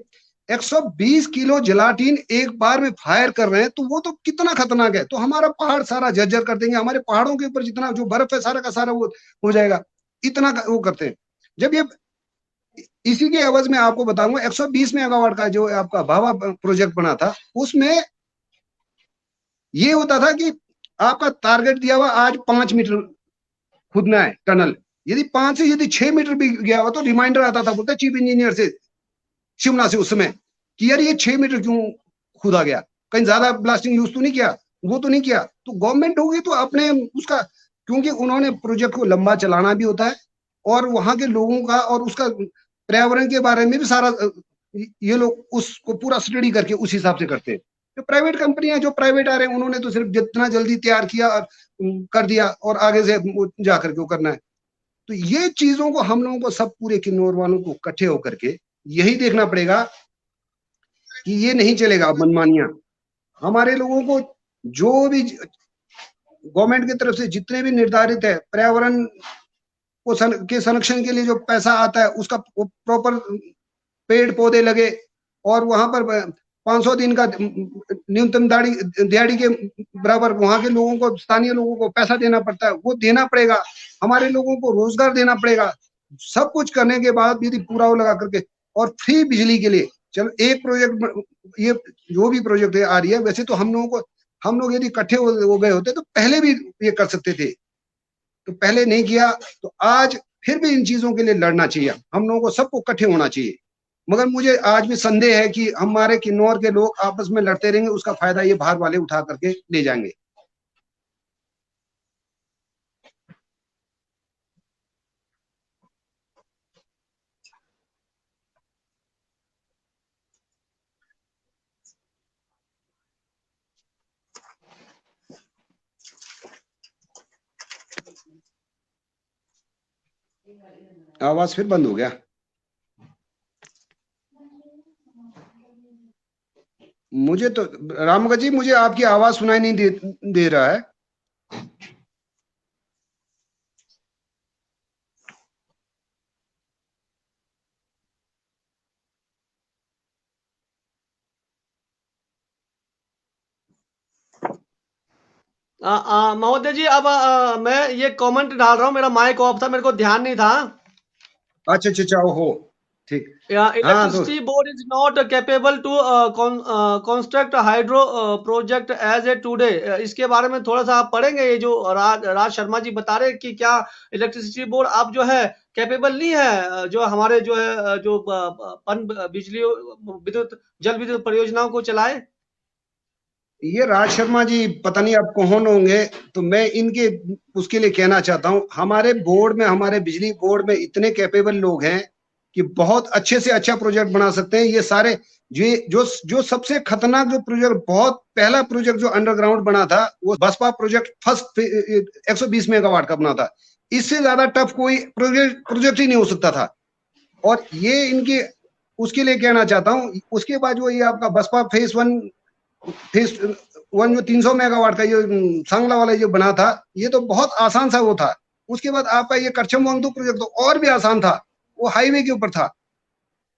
120 किलो जेलाटिन एक बार में फायर कर रहे हैं, तो वो तो कितना खतरनाक है। तो हमारा पहाड़ सारा जर्जर कर देंगे, हमारे पहाड़ों के ऊपर जितना जो बर्फ है सारा का सारा वो हो जाएगा, इतना वो करते हैं। जब ये इसी के एवज में आपको बताऊंगा 120 मेगावाट का जो आपका भावा प्रोजेक्ट बना था, उसमें ये होता था कि आपका टारगेट दिया हुआ आज 5 मीटर खुदना है टनल, यदि 5 से यदि 6 मीटर भी गया हुआ तो रिमाइंडर आता था, बोलता चीफ इंजीनियर से शिमला से उस समय कि यार ये 6 मीटर क्यों खुदा गया, कहीं ज्यादा ब्लास्टिंग यूज तो नहीं किया, वो तो नहीं किया। तो गवर्नमेंट होगी तो अपने उसका, क्योंकि उन्होंने प्रोजेक्ट को लंबा चलाना भी होता है और वहां के लोगों का और उसका पर्यावरण के बारे में भी सारा ये लोग उसको पूरा स्टडी करके उस हिसाब से करते हैं। जो प्राइवेट कंपनियां जो प्राइवेट आ रहे हैं उन्होंने तो सिर्फ जितना जल्दी तैयार किया और कर दिया और आगे से जा करके वो करना है। तो ये चीजों को हम लोगों को सब पूरे किन्नौर वालों को इकट्ठे होकर के यही देखना पड़ेगा कि ये नहीं चलेगा मनमानियां। हमारे लोगों को जो भी गवर्नमेंट की तरफ से जितने भी निर्धारित है पर्यावरण को के संरक्षण के लिए जो पैसा आता है उसका प्रॉपर पेड़ पौधे लगे और वहां पर 500 दिन का न्यूनतम दिहाड़ी के बराबर वहां के लोगों को, स्थानीय लोगों को पैसा देना पड़ता है, वो देना पड़ेगा। हमारे लोगों को रोजगार देना पड़ेगा। सब कुछ करने के बाद यदि पूरा वो लगा करके और फ्री बिजली के लिए, चलो एक प्रोजेक्ट, ये जो भी प्रोजेक्ट आ रही है, वैसे तो हम लोग यदि इकट्ठे हो गए होते तो पहले भी ये कर सकते थे, तो पहले नहीं किया। तो आज फिर भी इन चीजों के लिए लड़ना चाहिए, हम लोगों को सबको इकट्ठे होना चाहिए। मगर मुझे आज भी संदेह है कि हमारे किन्नौर के लोग आपस में लड़ते रहेंगे, उसका फायदा ये बाहर वाले उठा करके ले जाएंगे। आवाज फिर बंद हो गया। मुझे तो रामगढ़ जी, मुझे आपकी आवाज सुनाई नहीं दे रहा है। महोदय जी, अब मैं ये कमेंट डाल रहा हूँ, मेरा माइक ऑफ था, मेरे को ध्यान नहीं था। अच्छा अच्छा अच्छा, ओहो ठीक। Electricity board is not capable to construct hydro project as a today. इसके बारे में थोड़ा सा आप पढ़ेंगे, ये जो राज शर्मा जी बता रहे हैं कि क्या इलेक्ट्रिसिटी बोर्ड आप जो है कैपेबल नहीं है जो हमारे जो है जो पन बिजली विद्युत जल विद्युत परियोजनाओं को चलाए। ये राज शर्मा जी पता नहीं अब कौन होंगे, तो मैं इनके उसके लिए कहना चाहता हूँ, हमारे बोर्ड में, हमारे बिजली बोर्ड में इतने कैपेबल लोग हैं कि बहुत अच्छे से अच्छा प्रोजेक्ट बना सकते हैं। ये सारे जो सबसे खतरनाक जो प्रोजेक्ट, बहुत पहला प्रोजेक्ट जो अंडरग्राउंड बना था वो बसपा प्रोजेक्ट फर्स्ट 120 मेगावाट का बना था। इससे ज्यादा टफ कोई प्रोजेक्ट ही नहीं हो सकता था। और ये इनकी उसके लिए कहना चाहता हूँ। उसके बाद जो ये आपका बसपा फेज वन जो 300 मेगावाट का ये सांगला वाला जो बना था, ये तो बहुत आसान सा वो था। उसके बाद आपका ये करछम वांगतू प्रोजेक्ट तो और भी आसान था, वो हाईवे के ऊपर था।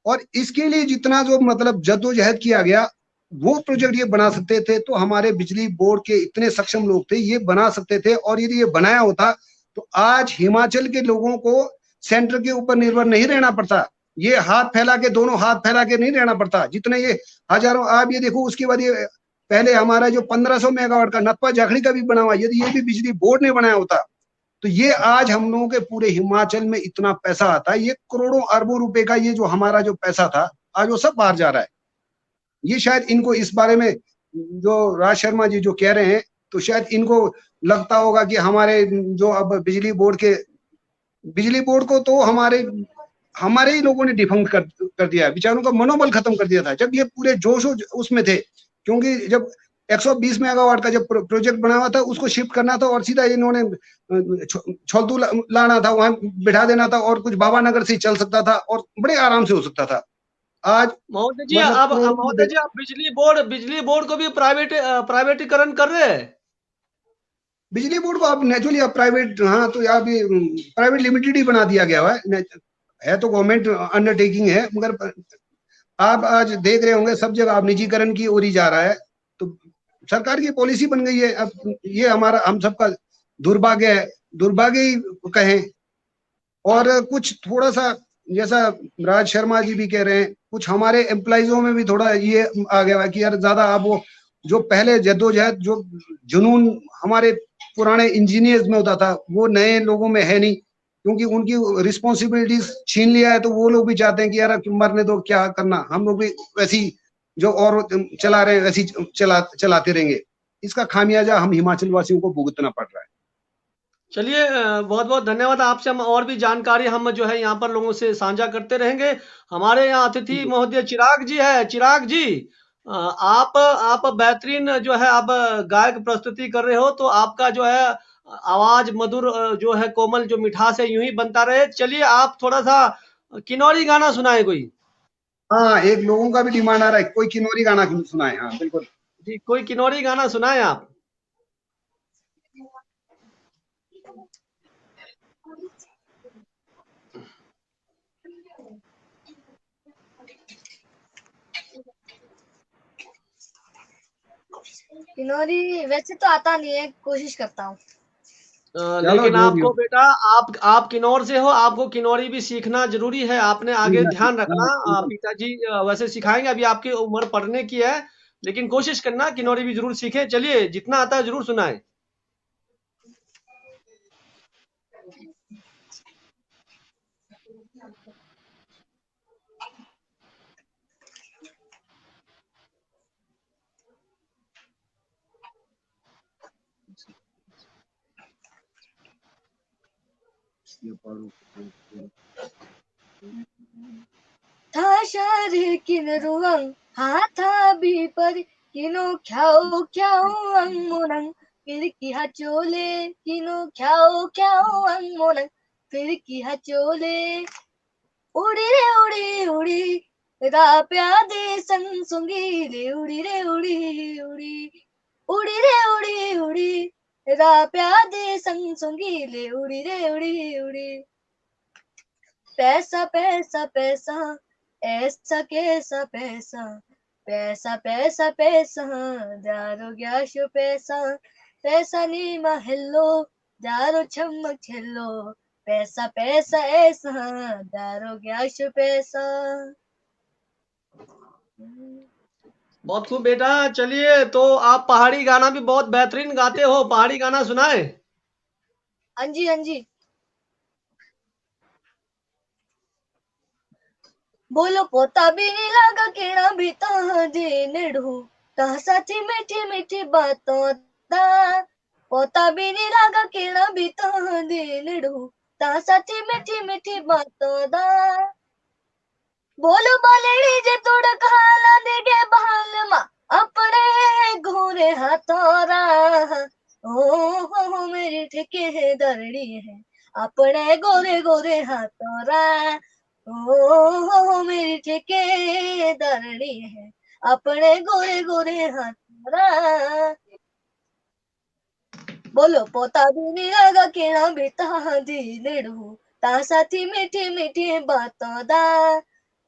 और इसके लिए जितना जो मतलब जद्दोजहद किया गया, वो प्रोजेक्ट ये बना सकते थे तो हमारे बिजली बोर्ड के इतने सक्षम लोग थे, ये बना सकते थे। और यदि ये बनाया होता तो आज हिमाचल के लोगों को सेंटर के ऊपर निर्भर नहीं रहना पड़ता। ये हाथ फैला के, दोनों हाथ फैला के नहीं रहना पड़ता। जितने ये हजारों, आप ये देखो, उसके बाद ये पहले हमारा जो 1500 मेगावाट का नत्पा जाखड़ी का भी बना हुआ, यदि ये भी बिजली बोर्ड ने बनाया होता तो ये आज हम लोगों के पूरे हिमाचल में इतना पैसा आता है। ये करोड़ों अरबों रुपए का ये जो हमारा जो पैसा था, आज वो सब बाहर जा रहा है। ये शायद इनको इस बारे में जो राज शर्मा जी जो कह रहे हैं, तो शायद इनको लगता होगा कि हमारे जो अब बिजली बोर्ड को तो हमारे ही लोगों ने डिफंक्ट कर दिया है। बेचारों का मनोबल खत्म कर दिया था जब ये पूरे जोश उसमें थे। क्योंकि जब 120 मेगावाट का जब प्रोजेक्ट बना हुआ था, उसको शिफ्ट करना था और सीधा इन्होंने छोलतू लाना था, वहां बिठा देना था और कुछ बाबा नगर से चल सकता था और बड़े आराम से हो सकता था। आज महोदय जी, मतलब अब महोदय जी, आप बिजली बोर्ड को भी प्राइवेटीकरण कर रहे हैं। बिजली बोर्ड को आप नेचुरली आप प्राइवेट, हाँ, तो आप प्राइवेट लिमिटेड ही बना दिया गया है तो गवर्नमेंट अंडरटेकिंग है, मगर आप आज देख रहे होंगे सब जगह आप निजीकरण की ओर ही जा रहा है। तो सरकार की पॉलिसी बन गई है। अब ये हमारा, हम सबका दुर्भाग्य है, दुर्भाग्य ही कहें। और कुछ थोड़ा सा, जैसा राज शर्मा जी भी कह रहे हैं, कुछ हमारे एम्प्लॉइजों में भी थोड़ा ये आ गया है कि यार ज्यादा आप वो जो पहले जद्दोजहद, जो जुनून हमारे पुराने इंजीनियर्स में होता था, वो नए लोगों में है नहीं। क्योंकि उनकी रिस्पॉन्सिबिलिटीज छीन लिया है, तो वो लोग भी चाहते हैं कि यार मरने दो, क्या करना, हम लोग भी वैसी जो और चला रहे हैं वैसी चलाते रहेंगे। इसका खामियाजा हम हिमाचल वासियों को भुगतना पड़ रहा है। चलिए, बहुत बहुत धन्यवाद। आपसे हम और भी जानकारी हम जो है यहाँ पर लोगों से साझा करते रहेंगे। हमारे यहाँ अतिथि महोदय चिराग जी है। चिराग जी, आप बेहतरीन जो है आप गायक प्रस्तुति कर रहे हो, तो आपका जो है आवाज मधुर, जो है कोमल, जो मिठास है, यूं ही बनता रहे। चलिए, आप थोड़ा सा किन्नौरी गाना सुनाए कोई। हाँ, एक लोगों का भी डिमांड आ रहा है, कोई किन्नौरी गाना सुनाए। हाँ बिल्कुल। जी, कोई किन्नौरी गाना सुनाए आप। किन्नौरी वैसे तो आता नहीं है, कोशिश करता हूँ। लेकिन जो भी हो। आपको बेटा, आप किन्नौर से हो, आपको किन्नौरी भी सीखना जरूरी है। आपने आगे ध्यान रखना। हाँ, बिल्कुल। पिताजी वैसे सिखाएंगे, अभी आपकी उम्र पढ़ने की है, लेकिन कोशिश करना किन्नौरी भी जरूर सीखे। चलिए, जितना आता है जरूर सुनाए। था शहर किनरुवं हाथा भी पर किनो ख्याओ ख्याओ अंगमोनंग फिर की हचोले किनो ख्याओ ख्याओ अंगमोनंग फिर की हचोले उड़ी रे उड़ी उड़ी रा प्यादे संग सुंगी रे उड़ी रे उड़ी उड़ी उड़ी रे उड़ी उड़ी रा प्यादे संग सुंगी ले उड़ी रे उड़ी उड़ी पैसा पैसा पैसा ऐसा कैसा पैसा पैसा पैसा पैसा दारो ग्याशो पैसा पैसा नीमा हेलो दारो छमक छेलो पैसा पैसा ऐसा दारो ग्याशो पैसा। बहुत खूब बेटा। चलिए, तो आप पहाड़ी गाना भी बहुत बेहतरीन गाते हो, पहाड़ी गाना सुनाए। हाँ जी हाँ जी, बोलो पोता भी नहीं लगा केड़ा भी ता दे नेड़ू ता साथी मीठी मीठी बातों दा पोता भी नहीं लगा केड़ा भी ता दे नेड़ू ता साथी मीठी मीठी बातों दा बोलो बालेड़ी जे तोड़ खाला दे के बहाल मा अपने घोरे हाथोरा ओ मेरी ठेके है दरड़ी है अपने गोरे गोरे हाथोरा ओ मेरी ठेकेदारनी है अपने गोरे गोरे हाथ। बोलो पोता भी नहीं लगा केड़ा बेटा दी नेड़ू ता साथी मीठी मीठी बातों दा।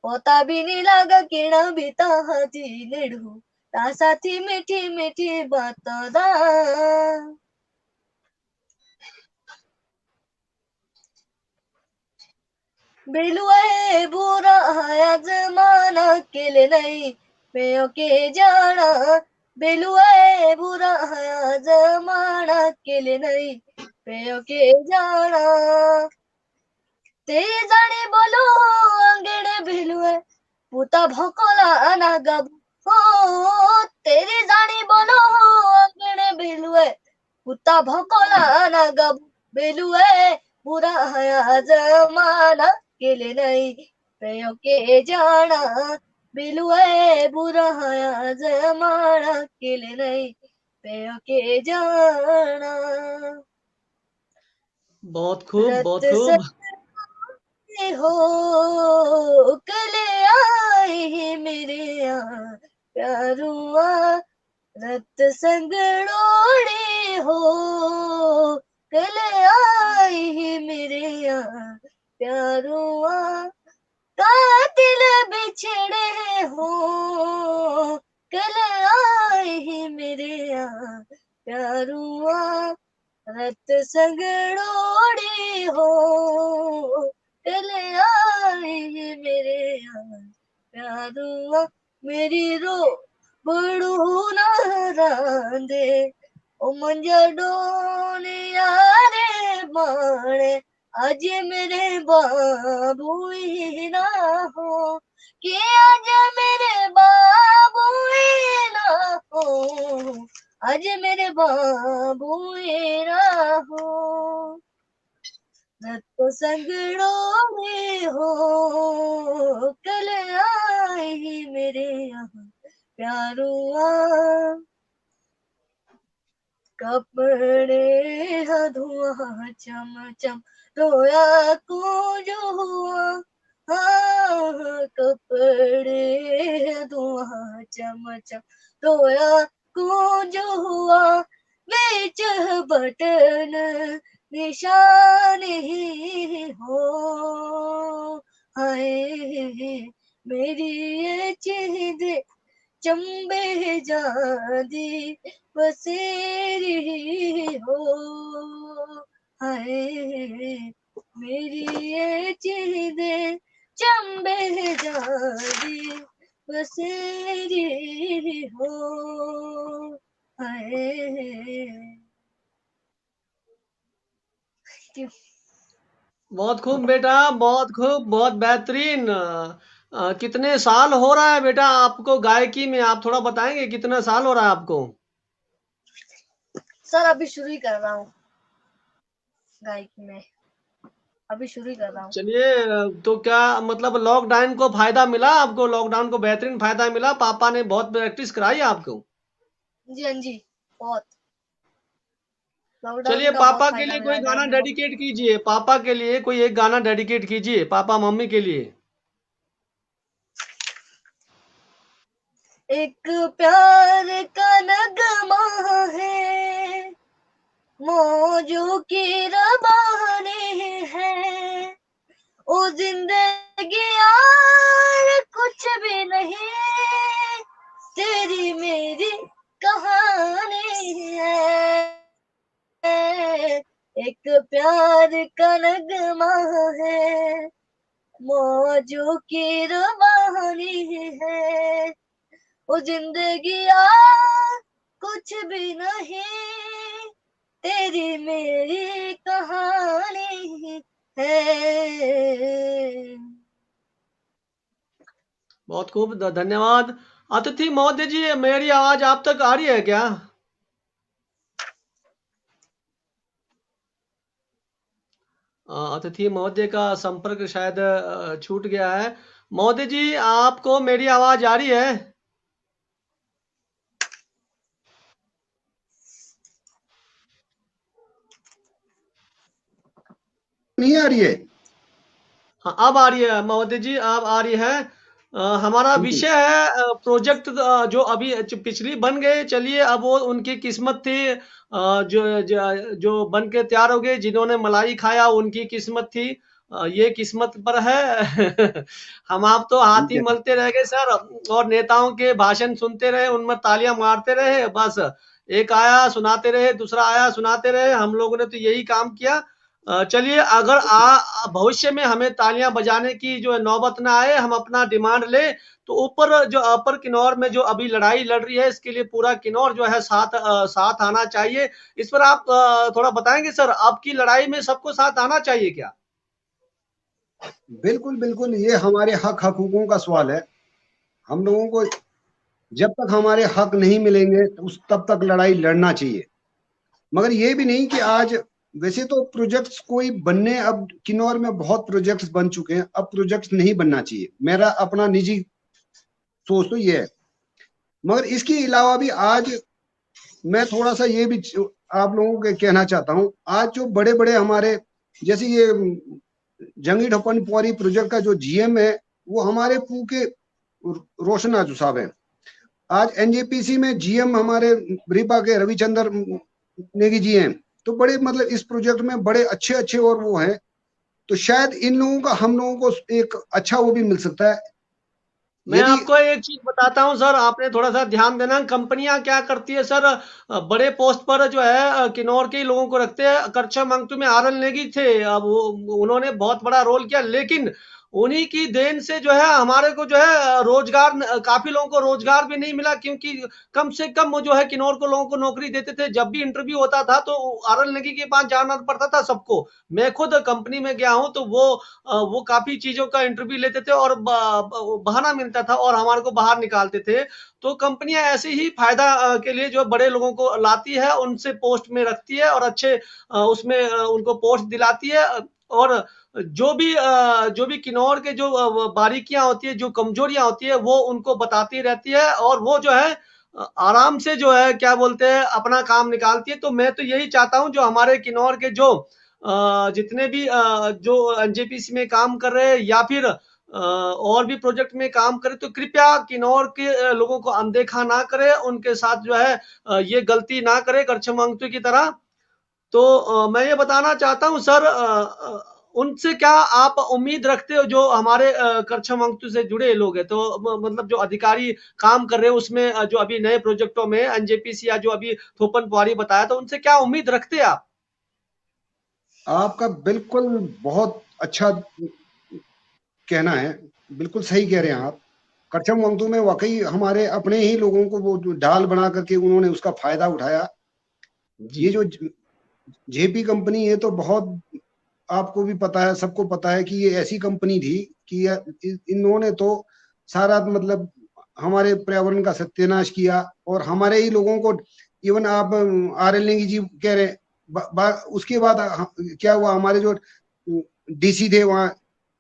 पोता भी नहीं लगा केड़ा बेटा दी नेड़ू ता साथी मीठी मीठी बातों दा। बेलुए बुरा आया जमाना केले नहीं मैं के जाना। बेलुए बुरा आया जमाना केले नहीं मैं के जाना। ते जाने बोलो अंगड़े बेलुए पुता भोकोला ना गब हो। तेरी जानी बोलो अंगड़े बेलुए पुता भोकोला ना गब। बेलुए बुरा आया जमाना केले नहीं मैं के जाना। बेलुए बुरा आया जमाना केले नहीं मैं के जाना। बहुत खूब, रत बहुत खूब। हो कल आई मेरे यहाँ प्यारुआ रत संगड़ोड़े हो कल आई मेरे यहाँ प्यारुआ कातिल बिछड़े हो कल आई मेरे यहाँ प्यारुआ रत संगड़ोड़े हो कल आई मेरे यहाँ प्यारुआ। मेरी रो बड़ू ना रांदे ओ मंजा डोने यारे माणे आज मेरे बाबू ही ना हो कि आज मेरे बाबू ही ना हो आज मेरे बाबू ही ना हो। रत संगड़ों में हो कल आई मेरे यहाँ प्यारुआ। कपड़े धुआं चम चम रोया को जो हुआ। हाँ कपड़े धुआं चम चम रोया को जो हुआ। बीच बटन निशान ही हो हाय मेरी ये चीज चंबे जादी बसेरी हो हाय मेरी ये चीजें चंबे जादी बसेरी हो हाय। बहुत खूब बेटा, बहुत खूब, बहुत बेहतरीन। कितने साल हो रहा है बेटा आपको गायकी में? आप थोड़ा बताएंगे कितना साल हो रहा है आपको? सर अभी शुरू ही कर रहा हूँ गायकी में, अभी शुरू ही कर रहा हूँ। चलिए, तो क्या मतलब लॉकडाउन को फायदा मिला आपको? लॉकडाउन को बेहतरीन फायदा मिला? पापा ने बहुत प्रैक्टिस कराई आपको? जी हाँ जी बहुत। लॉकडाउन चलिए, का बहुत पापा के फायदा लिए मिला कोई है डैड गाना ने बहुत। डेडिकेट कीजिए। पापा के लिए कोई एक गाना डेडिकेट कीजिए, पापा मम्मी के लिए। एक प्यार का नगमा है मौजों की रबानी है ओ जिंदगी यार कुछ भी नहीं तेरी मेरी कहानी है। एक प्यार का नगमा है मौजों की रबानी है ओ जिंदगी यार कुछ भी नहीं तेरी मेरी कहानी है। बहुत खूब, धन्यवाद। अतिथि महोदय जी, मेरी आवाज आप तक आ रही है क्या? अतिथि महोदय का संपर्क शायद छूट गया है। महोदय जी, आपको मेरी आवाज आ रही है? नहीं आ रही है? हाँ, अब आ रही है महोदय जी, अब आ रही है। हमारा बिल्कुल। विषय है प्रोजेक्ट जो अभी पिछली बन गए, चलिए अब वो उनकी किस्मत थी। जो बन के तैयार हो गए, जिन्होंने मलाई खाया उनकी किस्मत थी। ये किस्मत पर है। हम आप तो हाथ ठीक ही है। मलते रह गए सर, और नेताओं के भाषण सुनते रहे, उनमें तालियां मारते रहे बस। एक आया सुनाते रहे, दूसरा आया सुनाते रहे, हम लोगों ने तो यही काम किया। चलिए, अगर भविष्य में हमें तालियां बजाने की जो नौबत ना आए, हम अपना डिमांड ले, तो ऊपर जो अपर किन्नौर में जो अभी लड़ाई लड़ रही है, इसके लिए पूरा किन्नौर जो है साथ आना चाहिए। इस पर आप थोड़ा बताएंगे सर, आपकी लड़ाई में सबको साथ आना चाहिए क्या? बिल्कुल बिल्कुल, ये हमारे हक हकूकों का सवाल है। हम लोगों को जब तक हमारे हक नहीं मिलेंगे तो उस तब तक लड़ाई लड़ना चाहिए। मगर ये भी नहीं कि आज, वैसे तो प्रोजेक्ट्स कोई बनने, अब किन्नौर में बहुत प्रोजेक्ट्स बन चुके हैं, अब प्रोजेक्ट्स नहीं बनना चाहिए, मेरा अपना निजी सोच तो ये है। मगर इसके अलावा भी आज मैं थोड़ा सा ये भी आप लोगों को कहना चाहता हूँ, आज जो बड़े बड़े हमारे, जैसे ये जंगी ठप्पन पौरी प्रोजेक्ट का जो जीएम है, वो हमारे पू के रोशन आजू साहब है। आज एनजेपीसी में जीएम हमारे रीपा के रविचंद्र नेगी जी हैं। तो बड़े मतलब इस प्रोजेक्ट में बड़े अच्छे अच्छे और वो हैं। तो शायद इन लोगों का हम लोगों को एक अच्छा वो भी मिल सकता है मैं यदि। आपको एक चीज बताता हूँ सर, आपने थोड़ा सा ध्यान देना। कंपनियां क्या करती है सर, बड़े पोस्ट पर जो है किन्नौर के ही लोगों को रखते हैं। करछा मंगतू में आरएल नेगी थे, अब वो उन्होंने बहुत बड़ा रोल किया, लेकिन उन्हीं की देन से जो है हमारे को जो है रोजगार, काफी लोगों को रोजगार भी नहीं मिला, क्योंकि कम से कम वो जो है किन्नौर को लोगों को नौकरी देते थे। जब भी इंटरव्यू होता था तो आरएल नेगी के पास जाना पड़ता था सबको। मैं खुद कंपनी में गया हूं, तो वो काफी चीजों का इंटरव्यू लेते थे, और बहाना मिलता था और हमारे को बाहर निकालते थे। तो कंपनियां ऐसे ही फायदा के लिए जो बड़े लोगों को लाती है, उनसे पोस्ट में रखती है, और अच्छे उसमें उनको पोस्ट दिलाती है। और जो भी किन्नौर के जो बारीकियां होती है, जो कमजोरियां होती है, वो उनको बताती रहती है, और वो जो है आराम से जो है क्या बोलते हैं अपना काम निकालती है। तो मैं तो यही चाहता हूं, जो हमारे किन्नौर के जो जितने भी जो एनजेपीसी में काम कर रहे हैं, या फिर और भी प्रोजेक्ट में काम करे, तो कृपया किन्नौर के लोगों को अनदेखा ना करे, उनके साथ जो है ये गलती ना करे करछम अंगतु की तरह। तो मैं ये बताना चाहता हूँ सर, उनसे क्या आप उम्मीद रखते हो, जो हमारे करछम अंगतु से जुड़े लोग हैं, तो मतलब जो अधिकारी काम कर रहे हैं उसमें, जो अभी नए प्रोजेक्टों में एनजेपीसी या जो अभी थोपन पुआरी बताया, तो उनसे क्या उम्मीद रखते हैं आप? आपका बिल्कुल बहुत अच्छा कहना है, बिल्कुल सही कह रहे हैं आप। करछम वंगतू में वाकई हमारे अपने ही लोगों को वो जो ढाल बना करके उन्होंने उसका फायदा उठाया। जी। ये जो जेपी कंपनी है तो बहुत, आपको भी पता है, सबको पता है कि ये ऐसी कंपनी थी कि इन्होंने तो सारा मतलब हमारे पर्यावरण का सत्यानाश किया, और हमारे ही लोगों को, इवन आप आरएल नेगी जी कह रहे हैं, उसके बाद क्या हुआ, हमारे जो डीसी थे वहाँ,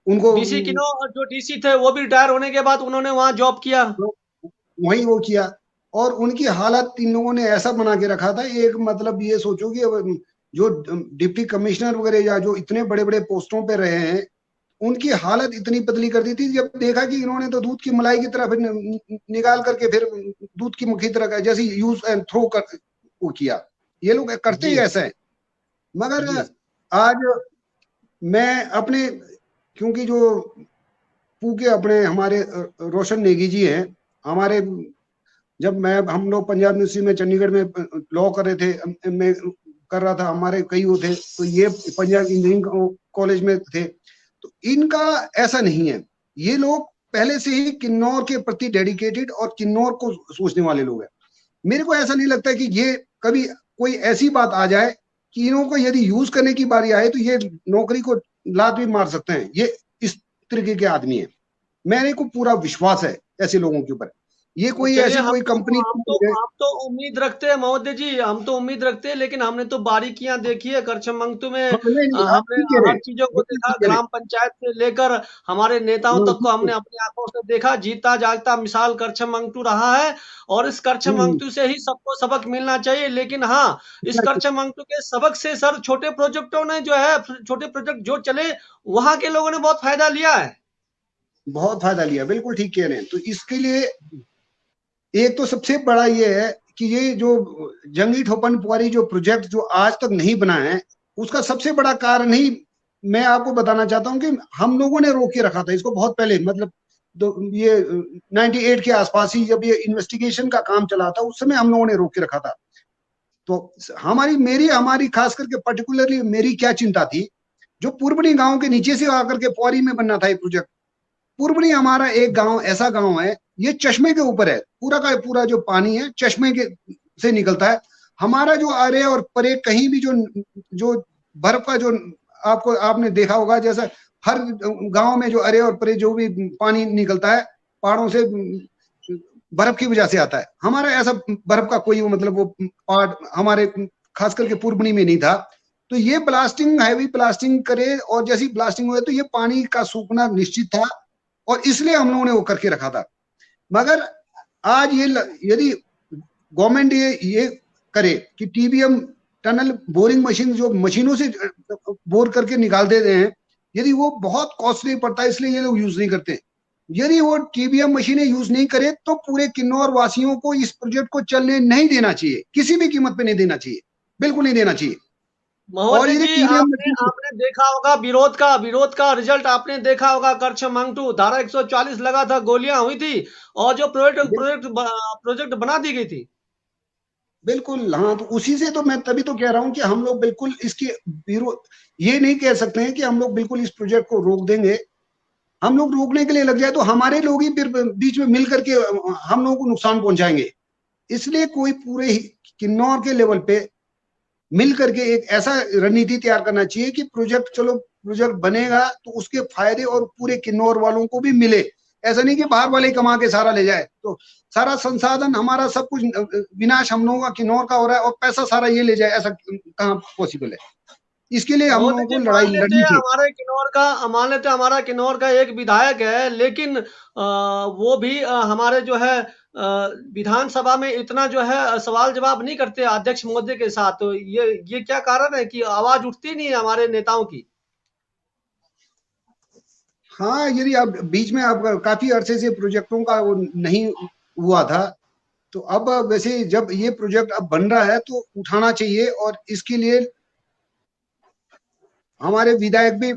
उनको डीसी किन्नौर जो डीसी थे, वो भी रिटायर होने के बाद उन्होंने वहां जॉब किया। वही वो किया। और उनकी हालत इन लोगों ने ऐसा बना के रखा था, एक मतलब ये सोचो कि जो डिप्टी कमिश्नर वगैरह या जो इतने बड़े बड़े पोस्टों पे रहे हैं, उनकी हालत इतनी पतली कर दी थी। जब देखा कि इन्होंने तो दूध की मलाई की तरह फिर निकाल करके फिर दूध की मुखी तरह जैसे यूज एंड थ्रो कर वो किया। ये लोग करते ही जी। ऐसा है। मगर जी। आज मैं अपने, क्योंकि जो पू के अपने हमारे रोशन नेगी जी हैं हमारे, जब हम लोग पंजाब यूनिवर्सिटी में चंडीगढ़ में लॉ कर रहे थे, मैं कर रहा था, हमारे कई वो थे, तो ये पंजाब इंजीनियरिंग कॉलेज में थे। तो इनका ऐसा नहीं है, ये लोग पहले से ही किन्नौर के प्रति डेडिकेटेड और किन्नौर को सोचने वाले लोग हैं। मेरे को ऐसा नहीं लगता कि ये कभी कोई ऐसी बात आ जाए कि इन्हों को यदि यूज करने की बारी आए तो ये नौकरी को लात भी मार सकते हैं। ये इस तरीके के आदमी है, मेरे को पूरा विश्वास है ऐसे लोगों के ऊपर। ये कोई चलिए, ऐसी कोई कंपनी हम तो उम्मीद रखते हैं महोदय जी, हम तो उम्मीद रखते हैं, लेकिन हमने तो बारीकियां देखी है करछमंगतु में। नहीं नहीं, आप हमने ठीक कह रहे हर हैं, चीजों को बिल्कुल देखा, ठीक कह रहे ग्राम पंचायत से लेकर हमारे नेताओं हैं। तक को हमने अपनी आंखों से देखा। जीता जागता मिसाल करछमंगतु रहा है, और इस हम्म, करछमंगतु से ही सबको सबक मिलना चाहिए। लेकिन हाँ, इस करछमंगतु के सबक से सर छोटे प्रोजेक्टों ने जो है, छोटे प्रोजेक्ट जो चले, वहां के लोगों ने बहुत फायदा लिया है। बहुत फायदा लिया, बिल्कुल ठीक कह रहे हैं। तो इसके लिए एक तो सबसे बड़ा ये है कि ये जो जंगी ठोपन पुआरी जो प्रोजेक्ट जो आज तक नहीं बना है, उसका सबसे बड़ा कारण ही मैं आपको बताना चाहता हूं कि हम लोगों ने रोक के रखा था इसको बहुत पहले, मतलब ये 98 के आसपास ही जब ये इन्वेस्टिगेशन का काम चला था, उस समय हम लोगों ने रोक के रखा था। तो हमारी खास करके पर्टिकुलरली मेरी क्या चिंता थी, जो पूर्वनी गांव के नीचे से आकर के पुआरी में बनना था ये प्रोजेक्ट। पूर्वनी हमारा एक गांव ऐसा गांव है, ये चश्मे के ऊपर है, पूरा का पूरा जो पानी है चश्मे के से निकलता है। हमारा जो अरे और परे कहीं भी जो जो बर्फ का जो आपने देखा होगा, जैसा हर गांव में जो अरे और परे जो भी पानी निकलता है पहाड़ों से, बर्फ की वजह से आता है। हमारा ऐसा बर्फ का कोई मतलब वो पार्ट हमारे खास करके पूर्वनी में नहीं था। तो ये ब्लास्टिंग, हैवी ब्लास्टिंग करे, और जैसी ब्लास्टिंग हुई तो ये पानी का सूखना निश्चित था, और इसलिए हम लोगों ने वो करके रखा था। मगर आज ये यदि गवर्नमेंट ये करे कि टीबीएम टनल बोरिंग मशीन जो मशीनों से बोर करके निकाल देते हैं, यदि वो बहुत कॉस्टली पड़ता है, इसलिए ये लोग यूज नहीं करते। यदि वो टीबीएम मशीनें यूज नहीं करे तो पूरे किन्नौर वासियों को इस प्रोजेक्ट को चलने नहीं देना चाहिए, किसी भी कीमत पे नहीं देना चाहिए, बिल्कुल नहीं देना चाहिए। और महोदय यदि जी, टीबीएम आपने मशीन, आपने देखा होगा विरोध का रिजल्ट आपने देखा होगा। करछमंगटू धारा 140 लगा था, गोलियां हुई थी, और जो प्रोजेक्ट बना दी गई थी। बिल्कुल हाँ, तो उसी से तो मैं तभी तो कह रहा हूं कि हम लोग बिल्कुल इसके विरोध, ये नहीं कह सकते हैं कि हम लोग बिल्कुल इस प्रोजेक्ट को रोक देंगे। हम लोग रोकने के लिए लग जाए तो हमारे लोग ही फिर बीच में मिल करके हम लोगों को नुकसान पहुंचाएंगे। इसलिए कोई पूरे किन्नौर के लेवल पे मिल करके एक ऐसा रणनीति तैयार करना चाहिए कि प्रोजेक्ट, चलो प्रोजेक्ट बनेगा तो उसके फायदे और पूरे किन्नौर वालों को भी मिले। ऐसा नहीं कि बाहर वाले कमा के सारा ले जाए, तो सारा संसाधन हमारा सब कुछ विनाश हम लोगों का किन्नौर का हो रहा है और पैसा सारा ये ले जाए, ऐसा कहाँ पॉसिबल है। इसके लिए हम महोदय लोगों जी, को लड़ाई लड़नी चाहिए। मान लेते हमारा किन्नौर का एक विधायक है, लेकिन वो भी हमारे जो है विधानसभा में इतना जो है सवाल जवाब नहीं करते अध्यक्ष महोदय के साथ। तो ये क्या कारण है कि आवाज उठती नहीं है हमारे नेताओं की? हाँ, यदि अब बीच में अब काफी अरसे से प्रोजेक्टों का वो नहीं हुआ था, तो अब वैसे जब ये प्रोजेक्ट अब बन रहा है तो उठाना चाहिए। और इसके लिए हमारे विधायक भी,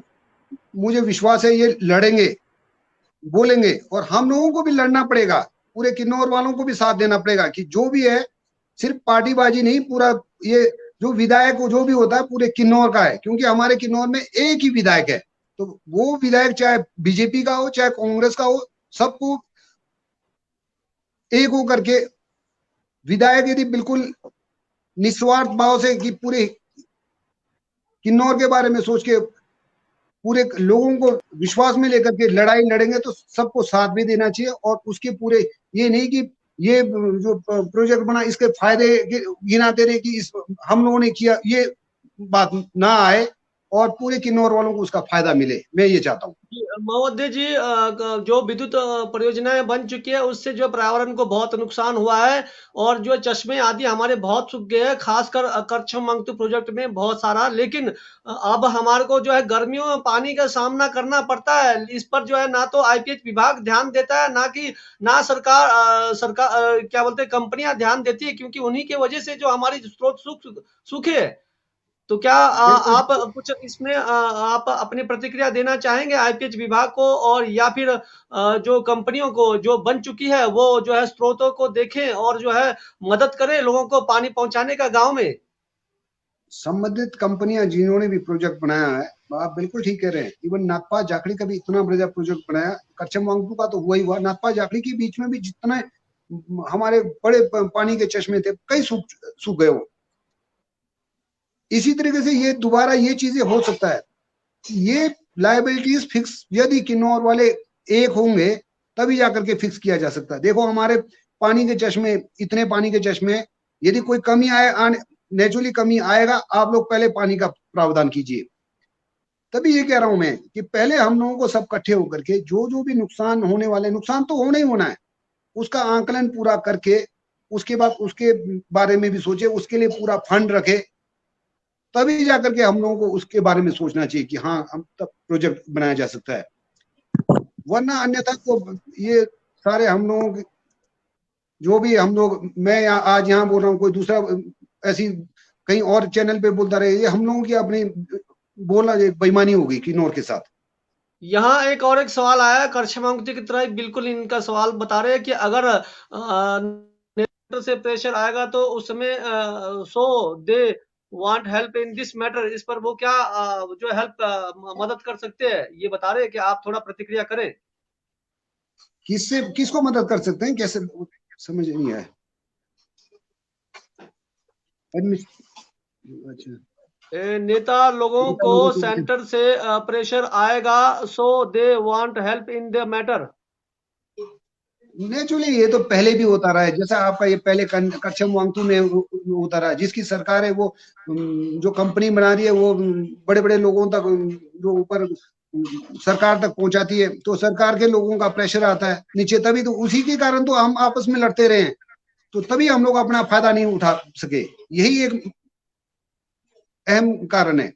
मुझे विश्वास है, ये लड़ेंगे, बोलेंगे, और हम लोगों को भी लड़ना पड़ेगा, पूरे किन्नौर वालों को भी साथ देना पड़ेगा कि जो भी है, सिर्फ पार्टीबाजी नहीं, पूरा ये जो विधायक जो भी होता है पूरे किन्नौर का है, क्योंकि हमारे किन्नौर में एक ही विधायक है। तो वो विधायक चाहे बीजेपी का हो चाहे कांग्रेस का हो, सबको एक हो करके विधायक यदि बिल्कुल निस्वार्थ भाव से कि पूरे किन्नौर के बारे में सोच के पूरे लोगों को विश्वास में लेकर के लड़ाई लड़ेंगे तो सबको साथ भी देना चाहिए। और उसके पूरे, ये नहीं कि ये जो प्रोजेक्ट बना इसके फायदे गिनाते रहे कि इस हम लोगों ने किया, ये बात ना आए और पूरे किन्नौर वालों को उसका फायदा मिले, मैं ये चाहता हूँ। महोदय जी, जो विद्युत परियोजनाएं बन चुकी है, उससे जो पर्यावरण को बहुत नुकसान हुआ है, और जो चश्मे आदि हमारे बहुत सूख गए हैं, खासकर करछमंगतु प्रोजेक्ट में बहुत सारा। लेकिन अब हमारे को जो है गर्मियों में पानी का सामना करना पड़ता है। इस पर जो है ना तो आईपीएच विभाग ध्यान देता है, ना सरकार क्या बोलते हैं, कंपनियां ध्यान देती है, क्योंकि उन्हीं की वजह से जो हमारी स्रोत सूखे है। तो क्या बिल्कुल, आप कुछ इसमें आप अपनी प्रतिक्रिया देना चाहेंगे आईपीएच विभाग को, और या फिर जो कंपनियों को जो बन चुकी है वो जो है स्रोतों को देखें और जो है मदद करें लोगों को पानी पहुंचाने का गांव में? संबंधित कंपनियां जिन्होंने भी प्रोजेक्ट बनाया है, आप बिल्कुल ठीक कह रहे हैं। इवन नागपा जाखड़ी का भी इतना बड़ा प्रोजेक्ट बनाया, करछम वांगटू का तो हुआ ही हुआ, नागपा जाखड़ी के बीच में भी जितने हमारे बड़े पानी के चश्मे थे, कई सूख गए वो। इसी तरीके से ये दोबारा ये चीजें हो सकता है। ये लाइबिलिटीज फिक्स यदि किन्नौर वाले एक होंगे तभी जाकर के फिक्स किया जा सकता है। देखो हमारे पानी के चश्मे, इतने पानी के चश्मे, यदि कोई कमी आए, नेचुरली कमी आएगा, आप लोग पहले पानी का प्रावधान कीजिए। तभी ये कह रहा हूं मैं कि पहले हम लोगों को सब इकट्ठे होकर के जो भी नुकसान होने वाले, नुकसान तो होना ही होना है, उसका आंकलन पूरा करके उसके बाद उसके बारे में भी सोचे, उसके लिए पूरा फंड रखे, तभी जाकर के हम लोगों को उसके बारे में सोचना चाहिए कि हाँ, हम तब प्रोजेक्ट बनाया जा सकता है। वरना अन्यथा तो ये सारे हम लोगों के जो भी हम लोग, मैं आज यहाँ बोल रहा हूँ, कोई दूसरा ऐसी कहीं और चैनल पे बोलता रहे, ये हम लोगों की अपनी बोलना बेईमानी होगी किन्नौर के साथ। यहाँ एक सवाल आया है करछमांगती की तरह, बिल्कुल इनका सवाल बता रहे हैं कि अगर नेटर से प्रेशर आएगा तो उसमें so they want help in this matter, इस पर वो क्या जो हेल्प मदद कर सकते हैं, ये बता रहे हैं कि आप थोड़ा प्रतिक्रिया करें। किसको मदद कर सकते हैं, कैसे, समझ नहीं आया। अच्छा, नेता लोगों को सेंटर से प्रेशर आएगा so they want help in the matter. Naturally ये तो पहले भी होता रहा है, जैसा आपका ये पहले करछम वांगतू में होता रहा है। जिसकी सरकार है वो जो कंपनी बना रही है वो बड़े बड़े लोगों तक, जो ऊपर सरकार तक पहुंचाती है, तो सरकार के लोगों का प्रेशर आता है नीचे, तभी तो उसी के कारण तो हम आपस में लड़ते रहे, तो तभी हम लोग अपना फायदा नहीं उठा सके। यही एक अहम कारण है।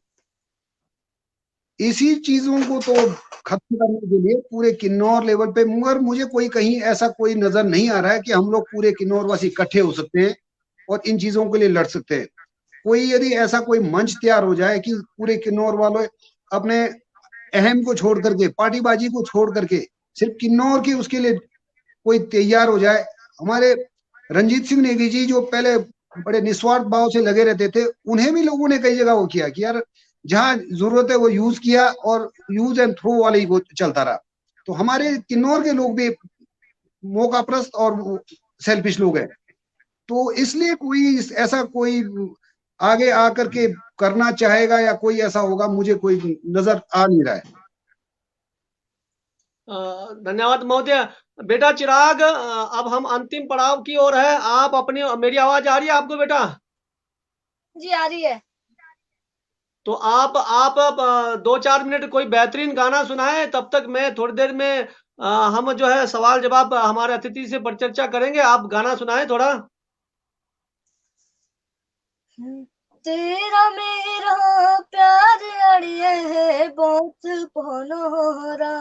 इसी चीजों को तो खत्म करने के लिए पूरे किन्नौर लेवल पे, मगर मुझे कोई कहीं ऐसा कोई नजर नहीं आ रहा है कि हम लोग पूरे किन्नौर वासी इकट्ठे हो सकते हैं और इन चीजों के लिए लड़ सकते हैं। कोई यदि ऐसा कोई मंच तैयार हो जाए कि पूरे किन्नौर वालों अपने अहम को छोड़ करके, पार्टीबाजी को छोड़ करके, सिर्फ किन्नौर की उसके लिए कोई तैयार हो जाए। हमारे रंजीत सिंह नेगी जी जो पहले बड़े निस्वार्थ भाव से लगे रहते थे, उन्हें भी लोगों ने कई जगह वो किया कि यार जहां जरूरत है वो यूज किया, और यूज एंड थ्रो वाले ही वो चलता रहा। तो हमारे किन्नौर के लोग भी मौकाप्रस्त और सेल्फिश लोग हैं, तो इसलिए कोई ऐसा कोई आगे आकर के करना चाहेगा या कोई ऐसा होगा, मुझे कोई नजर आ नहीं रहा है। धन्यवाद महोदय। बेटा चिराग, अब हम अंतिम पड़ाव की ओर है। आप अपनी, मेरी आवाज आ रही है आपको बेटा? जी आ रही है। तो आप 2-4 मिनट कोई बेहतरीन गाना सुनाए, तब तक मैं थोड़ी देर में हम जो है सवाल जवाब हमारे अतिथि से परिचर्चा करेंगे। आप गाना सुनाए थोड़ा। तेरा मेरा प्यार अड़िए है बहुत पनोरा,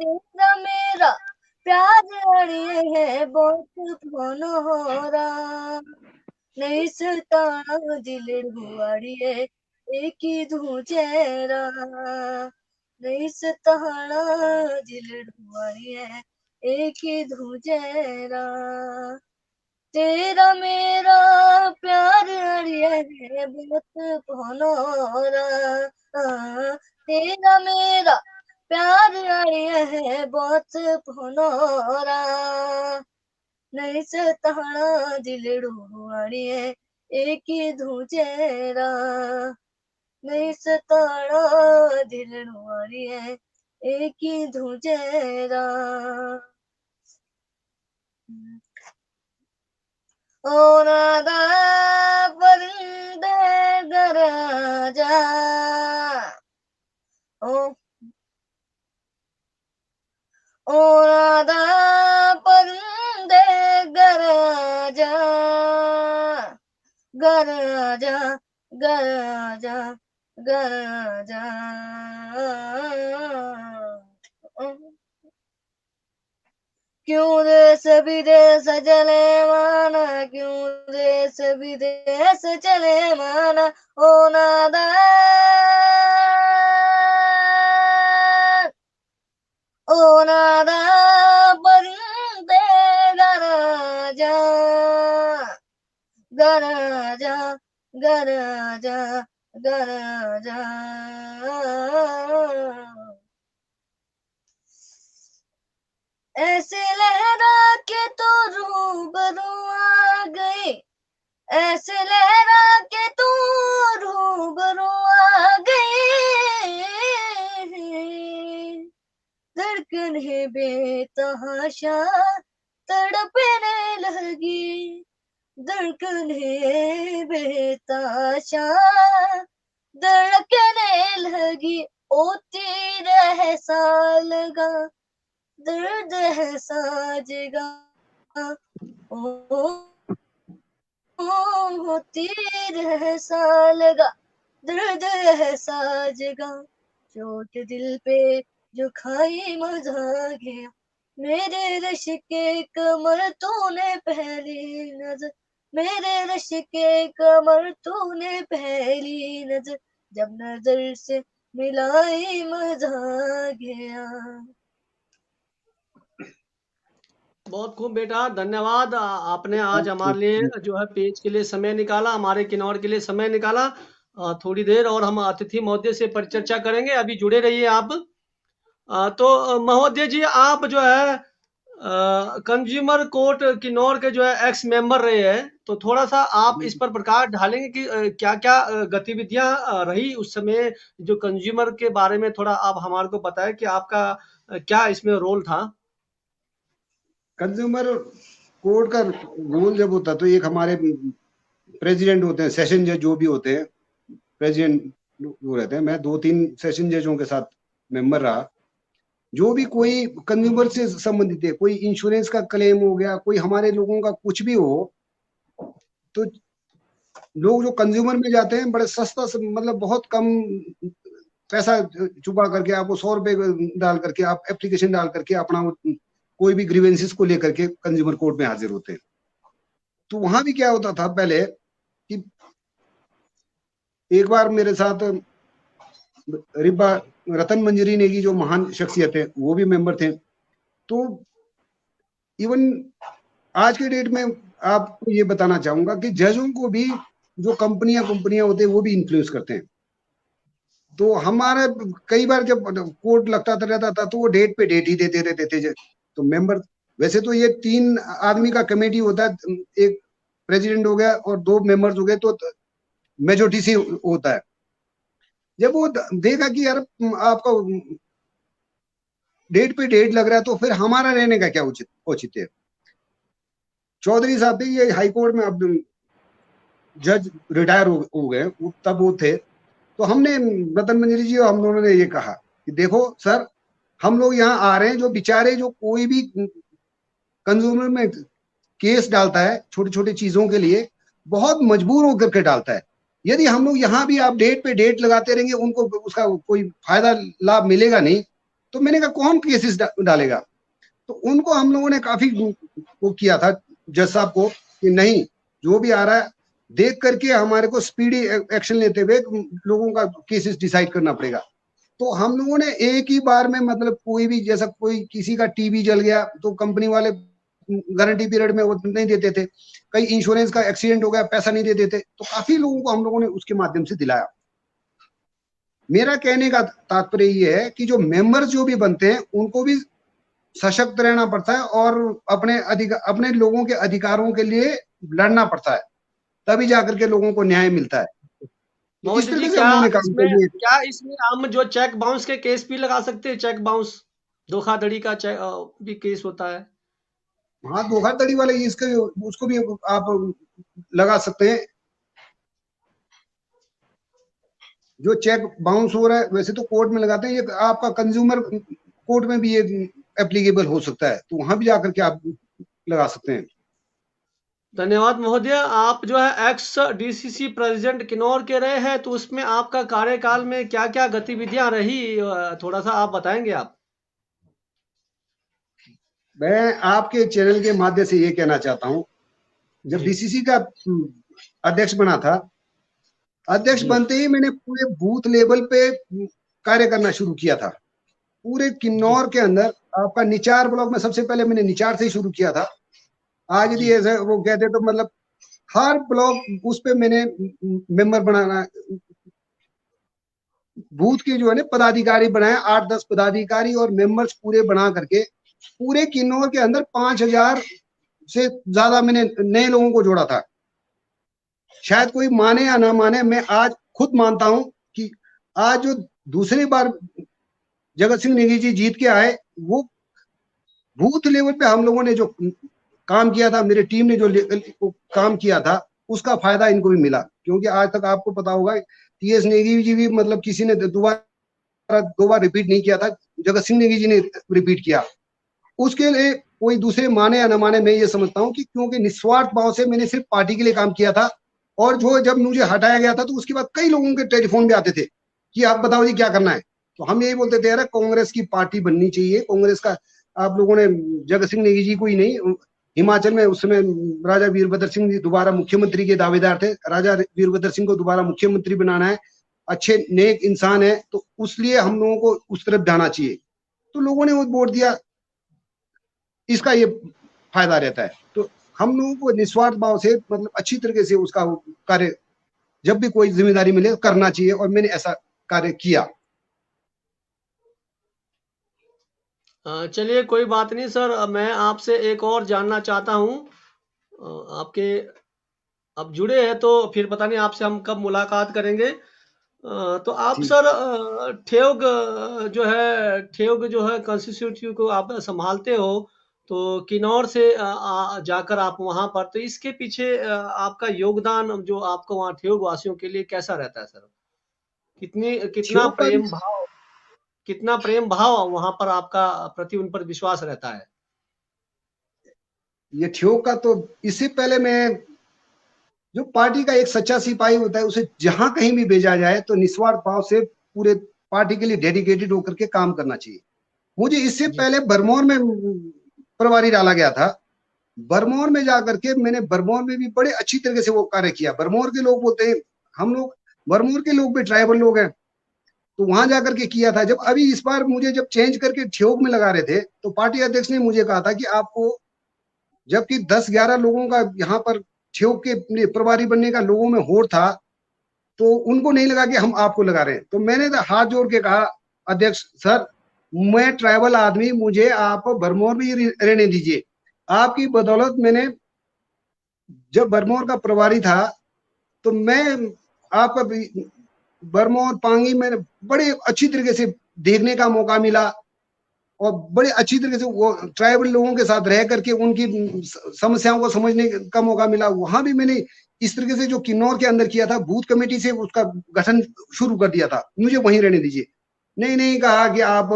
तेरा मेरा प्यार अड़िए है बहुत पनोरा, नहीं सताना दिल हुआड़िए एक ही दूजेरा, नहीं सताना दिल हुआड़िए एक ही दूजेरा, तेरा मेरा प्यार अड़िए है बहुत पनोरा, तेरा मेरा प्यार अड़िए है बहुत पनोरा, नहीं सताना दिलड़ू अड़िए एक ही दूजेरा, नहीं सताना दिलड़ू अड़िए एक ही दूजेरा। ओ नादा परिंदे गरजा, ओ नादा परिंदे गरजा, गरजा गरजा गरजा, क्यों देश विदेश चले माना, क्यों देश विदेश चले माना, ओ नादा ओ नादा परिंदे गरजा, गरजा गरजा गरजा, ऐसे लहरा के तो रूबरू आ गई, ऐसे लहरा के तो रूबरू आ गई, धड़कन है बेतहाशा तड़पने लगी धड़कने बेताशा, धड़कने लगी ओ तीर है सालगा, दर्द है साजगा, ओ तीर है सालगा, दर्द है साजगा, चोट दिल पे जो खाई मजा गया, मेरे रश के कमर तूने पहली नजर, मेरे रश के कमर तूने पहली नजर, जब नजर से मिलाई मजा गया। बहुत खूब बेटा, धन्यवाद। आपने आज हमारे लिए जो है पेज के लिए समय निकाला, हमारे किन्नौर के लिए समय निकाला। थोड़ी देर और हम अतिथि महोदय से परिचर्चा करेंगे, अभी जुड़े रहिए आप। तो महोदय जी, आप जो है कंज्यूमर कोर्ट किन्नौर के जो है एक्स मेंबर रहे हैं, तो थोड़ा सा आप इस पर प्रकाश डालेंगे कि क्या क्या गतिविधियां रही उस समय, जो कंज्यूमर के बारे में थोड़ा आप हमारे को बताएं कि आपका क्या इसमें रोल था। कंज्यूमर कोर्ट का रोल जब होता तो एक हमारे प्रेसिडेंट होते हैं, सेशन जज जो भी होते हैं, प्रेसिडेंट वो रहते हैं। मैं 2-3 सेशन जजों के साथ मेंबर रहा। जो भी कोई कंज्यूमर से संबंधित है, कोई इंश्योरेंस का क्लेम हो गया, कोई हमारे लोगों का कुछ भी हो, तो लोग जो कंज्यूमर में जाते हैं बड़े सस्ता मतलब बहुत कम पैसा चुका करके, आपको 100 रुपए डाल करके, आप एप्लीकेशन डाल करके अपना कोई भी ग्रीवेंसेस को लेकर के कंज्यूमर कोर्ट में हाजिर होते हैं। तो वहां भी क्या होता था पहले कि एक बार मेरे साथ रिब्बा रतन मंजरी नेगी जो महान शख्सियत है वो भी मेंबर थे। तो इवन आज के डेट में आपको ये बताना चाहूंगा कि जजों को भी जो कंपनियां होते हैं वो भी इन्फ्लुएंस करते हैं। तो हमारा कई बार जब कोर्ट लगता रहता था तो वो डेट पे डेट ही देते रहते थे। तो मेंबर, वैसे तो ये 3 आदमी का कमेटी होता है, एक प्रेसिडेंट हो गया और 2 मेंबर्स हो गए, तो मेजोरिटी से होता है। जब वो देखा कि यार आपका डेट पे डेट लग रहा है, तो फिर हमारा रहने का क्या औचित्य है। चौधरी साहब थे, ये हाई कोर्ट में अब जज रिटायर हो गए, तब वो थे। तो हमने रतन मंजरी जी और हम दोनों ने ये कहा कि देखो सर, हम लोग यहाँ आ रहे हैं, जो बेचारे जो कोई भी कंज्यूमर में केस डालता है छोटी छोटी चीजों के लिए, बहुत मजबूर होकर के डालता है। यदि हम लोग यहाँ भी आप डेट पे डेट लगाते रहेंगे, उनको उसका कोई फायदा लाभ मिलेगा नहीं, तो मैंने कहा कौन केसेस डालेगा। तो उनको हम लोगों ने काफी वो किया था जज साहब को कि नहीं, जो भी आ रहा है देख करके हमारे को स्पीडी एक्शन लेते हुए लोगों का केसेस डिसाइड करना पड़ेगा। तो हम लोगों ने एक ही बार में, मतलब कोई भी, जैसा कोई किसी का टीवी जल गया तो कंपनी वाले गारंटी पीरियड में वो नहीं देते थे, कई इंश्योरेंस का एक्सीडेंट हो गया पैसा नहीं देते थे, तो काफी लोगों को हम लोगों ने उसके माध्यम से दिलाया। मेरा कहने का तात्पर्य ये है कि जो मेंबर्स जो भी बनते हैं उनको भी सशक्त रहना पड़ता है और अपने लोगों के अधिकारों के लिए लड़ना पड़ता है, तभी जाकर के लोगों को न्याय मिलता है। तो इस मोदी जी, तरीके से हम लोगों ने काम किया। क्या इसमें हम जो चेक बाउंस के केस भी लगा सकते हैं? चेक बाउंस, धोखाधड़ी का चेक भी केस होता है। हाँ, धोखाधड़ी वाले इसके उसको भी आप लगा सकते हैं। जो चेक बाउंस हो रहा है वैसे तो कोर्ट में लगाते हैं, ये आपका कंज्यूमर कोर्ट में भी ये एप्लीकेबल हो सकता है, तो वहां भी जाकर के आप लगा सकते हैं। धन्यवाद महोदय। आप जो है एक्स डीसीसी प्रेसिडेंट किन्नौर के रहे हैं, तो उसमें आपका कार्यकाल में क्या क्या गतिविधियां रही, थोड़ा सा आप बताएंगे आप? मैं आपके चैनल के माध्यम से ये कहना चाहता हूँ, जब डीसीसी का अध्यक्ष बना था, अध्यक्ष बनते ही मैंने पूरे बूथ लेवल पे कार्य करना शुरू किया था। पूरे किन्नौर के अंदर आपका निचार ब्लॉक में सबसे पहले मैंने निचार से ही शुरू किया था। आज यदि ऐसे वो कहते तो मतलब हर ब्लॉक उस पे मैंने मेंबर बनाना, बूथ के जो है ना पदाधिकारी बनाए, 8-10 पदाधिकारी और मेंबर्स पूरे बना करके पूरे किन्नौर के अंदर 5,000 से ज्यादा मैंने नए लोगों को जोड़ा था। शायद कोई माने या ना माने, मैं आज खुद मानता हूं कि आज जो दूसरी बार जगत सिंह नेगी जी जीत के आए, वो बूथ लेवल पे हम लोगों ने जो काम किया था, मेरी टीम ने जो काम किया था उसका फायदा इनको भी मिला। क्योंकि आज तक आपको पता होगा टीएस नेगी जी भी मतलब किसी ने दो बार रिपीट नहीं किया था, जगत सिंह नेगी जी ने रिपीट किया। उसके लिए कोई दूसरे माने या न माने, मैं ये समझता हूँ कि क्योंकि निस्वार्थ भाव से मैंने सिर्फ पार्टी के लिए काम किया था। और जो जब मुझे हटाया गया था तो उसके बाद कई लोगों के टेलीफोन भी आते थे कि आप बताओ जी क्या करना है। तो हम यही बोलते थे यार कांग्रेस की पार्टी बननी चाहिए, कांग्रेस का आप लोगों ने जगत सिंह नेगी जी को ही नहीं, हिमाचल में उस समय राजा वीरभद्र सिंह जी दोबारा मुख्यमंत्री के दावेदार थे। राजा वीरभद्र सिंह को दोबारा मुख्यमंत्री बनाना है, अच्छे नेक इंसान है, तो उसलिए हम लोगों को उस तरफ जाना चाहिए। तो लोगों ने वो वोट दिया, इसका ये फायदा रहता है। तो हम लोगों को निस्वार्थ भाव से मतलब अच्छी तरीके से उसका कार्य जब भी कोई जिम्मेदारी मिले करना चाहिए, और मैंने ऐसा कार्य किया। चलिए कोई बात नहीं सर, मैं आपसे एक और जानना चाहता हूँ। आपके अब जुड़े हैं तो फिर पता नहीं आपसे हम कब मुलाकात करेंगे। तो आप ठीक। सर ठेउग जो है कॉन्स्टिट्यूट को आप संभालते हो, तो किन्नौर से जाकर आप वहां पर, तो इसके पीछे आपका योगदान जो आपको वहाँ ठेउग वासियों के लिए कैसा रहता है सर? ठेऊ का कितना प्रेम भाव वहां पर आपका प्रति उन पर विश्वास रहता है? ये ठेऊ का तो इससे पहले मैं, जो पार्टी का एक सच्चा सिपाही होता है उसे जहां कहीं भी भेजा जाए तो निस्वार्थ भाव से पूरे पार्टी के लिए डेडिकेटेड होकर के काम करना चाहिए। मुझे इससे जी पहले बरमौर में प्रभारी डाला गया था। बरमौर में जाकर के मैंने बरमौर में भी बड़े अच्छी तरीके से वो कार्य किया। बरमौर के लोग बोलते हैं, हम लोग बरमौर के लोग भी ट्राइबल लोग हैं, तो वहां जाकर के किया था। जब अभी इस बार मुझे जब चेंज करके ठियोग में लगा रहे थे तो पार्टी अध्यक्ष ने मुझे कहा था कि आपको, जबकि 10-11 लोगों का यहाँ पर ठियोग के प्रभारी बनने का लोगों में होड़ था, तो उनको नहीं लगा कि हम आपको लगा रहे हैं। तो मैंने तो हाथ जोड़ के कहा, अध्यक्ष सर मैं ट्राइबल आदमी, मुझे आप बरमौर में ही रहने दीजिए। आपकी बदौलत मैंने, जब बरमौर का प्रभारी था तो मैं आपका बरमौर पांगी में बड़े अच्छी तरीके से देखने का मौका मिला, और बड़े अच्छी तरीके से वो ट्राइबल लोगों के साथ रह करके उनकी समस्याओं को समझने का मौका मिला। वहां भी मैंने इस तरीके से जो किन्नौर के अंदर किया था, बूथ कमेटी से उसका गठन शुरू कर दिया था, मुझे वहीं रहने दीजिए। नहीं नहीं कहा कि आप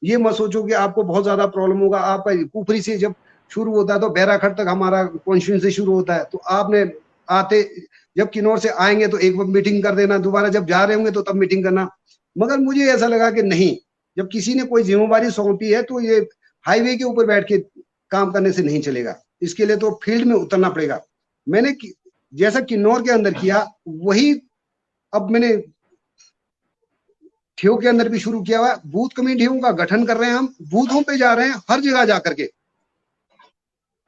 ये मत सोचो कि आपको बहुत ज्यादा प्रॉब्लम होगा, आपका कुफरी से जब शुरू होता है तो बैराखट तक हमारा कॉन्स्टिट्यूंसी शुरू होता है, तो आपने आते जब किन्नौर से आएंगे तो एक बार मीटिंग कर देना, दोबारा जब जा रहे होंगे तो तब मीटिंग करना। मगर मुझे ऐसा लगा कि नहीं, जब किसी ने कोई जिम्मेवारी सौंपी है तो ये हाईवे के ऊपर बैठ के काम करने से नहीं चलेगा, इसके लिए तो फील्ड में उतरना पड़ेगा। मैंने जैसा किन्नौर के अंदर किया वही अब मैंने ठियोग के अंदर भी शुरू किया हुआ। बूथ कमेटियों का गठन कर रहे हैं, हम बूथों पे जा रहे हैं, हर जगह जाकर के।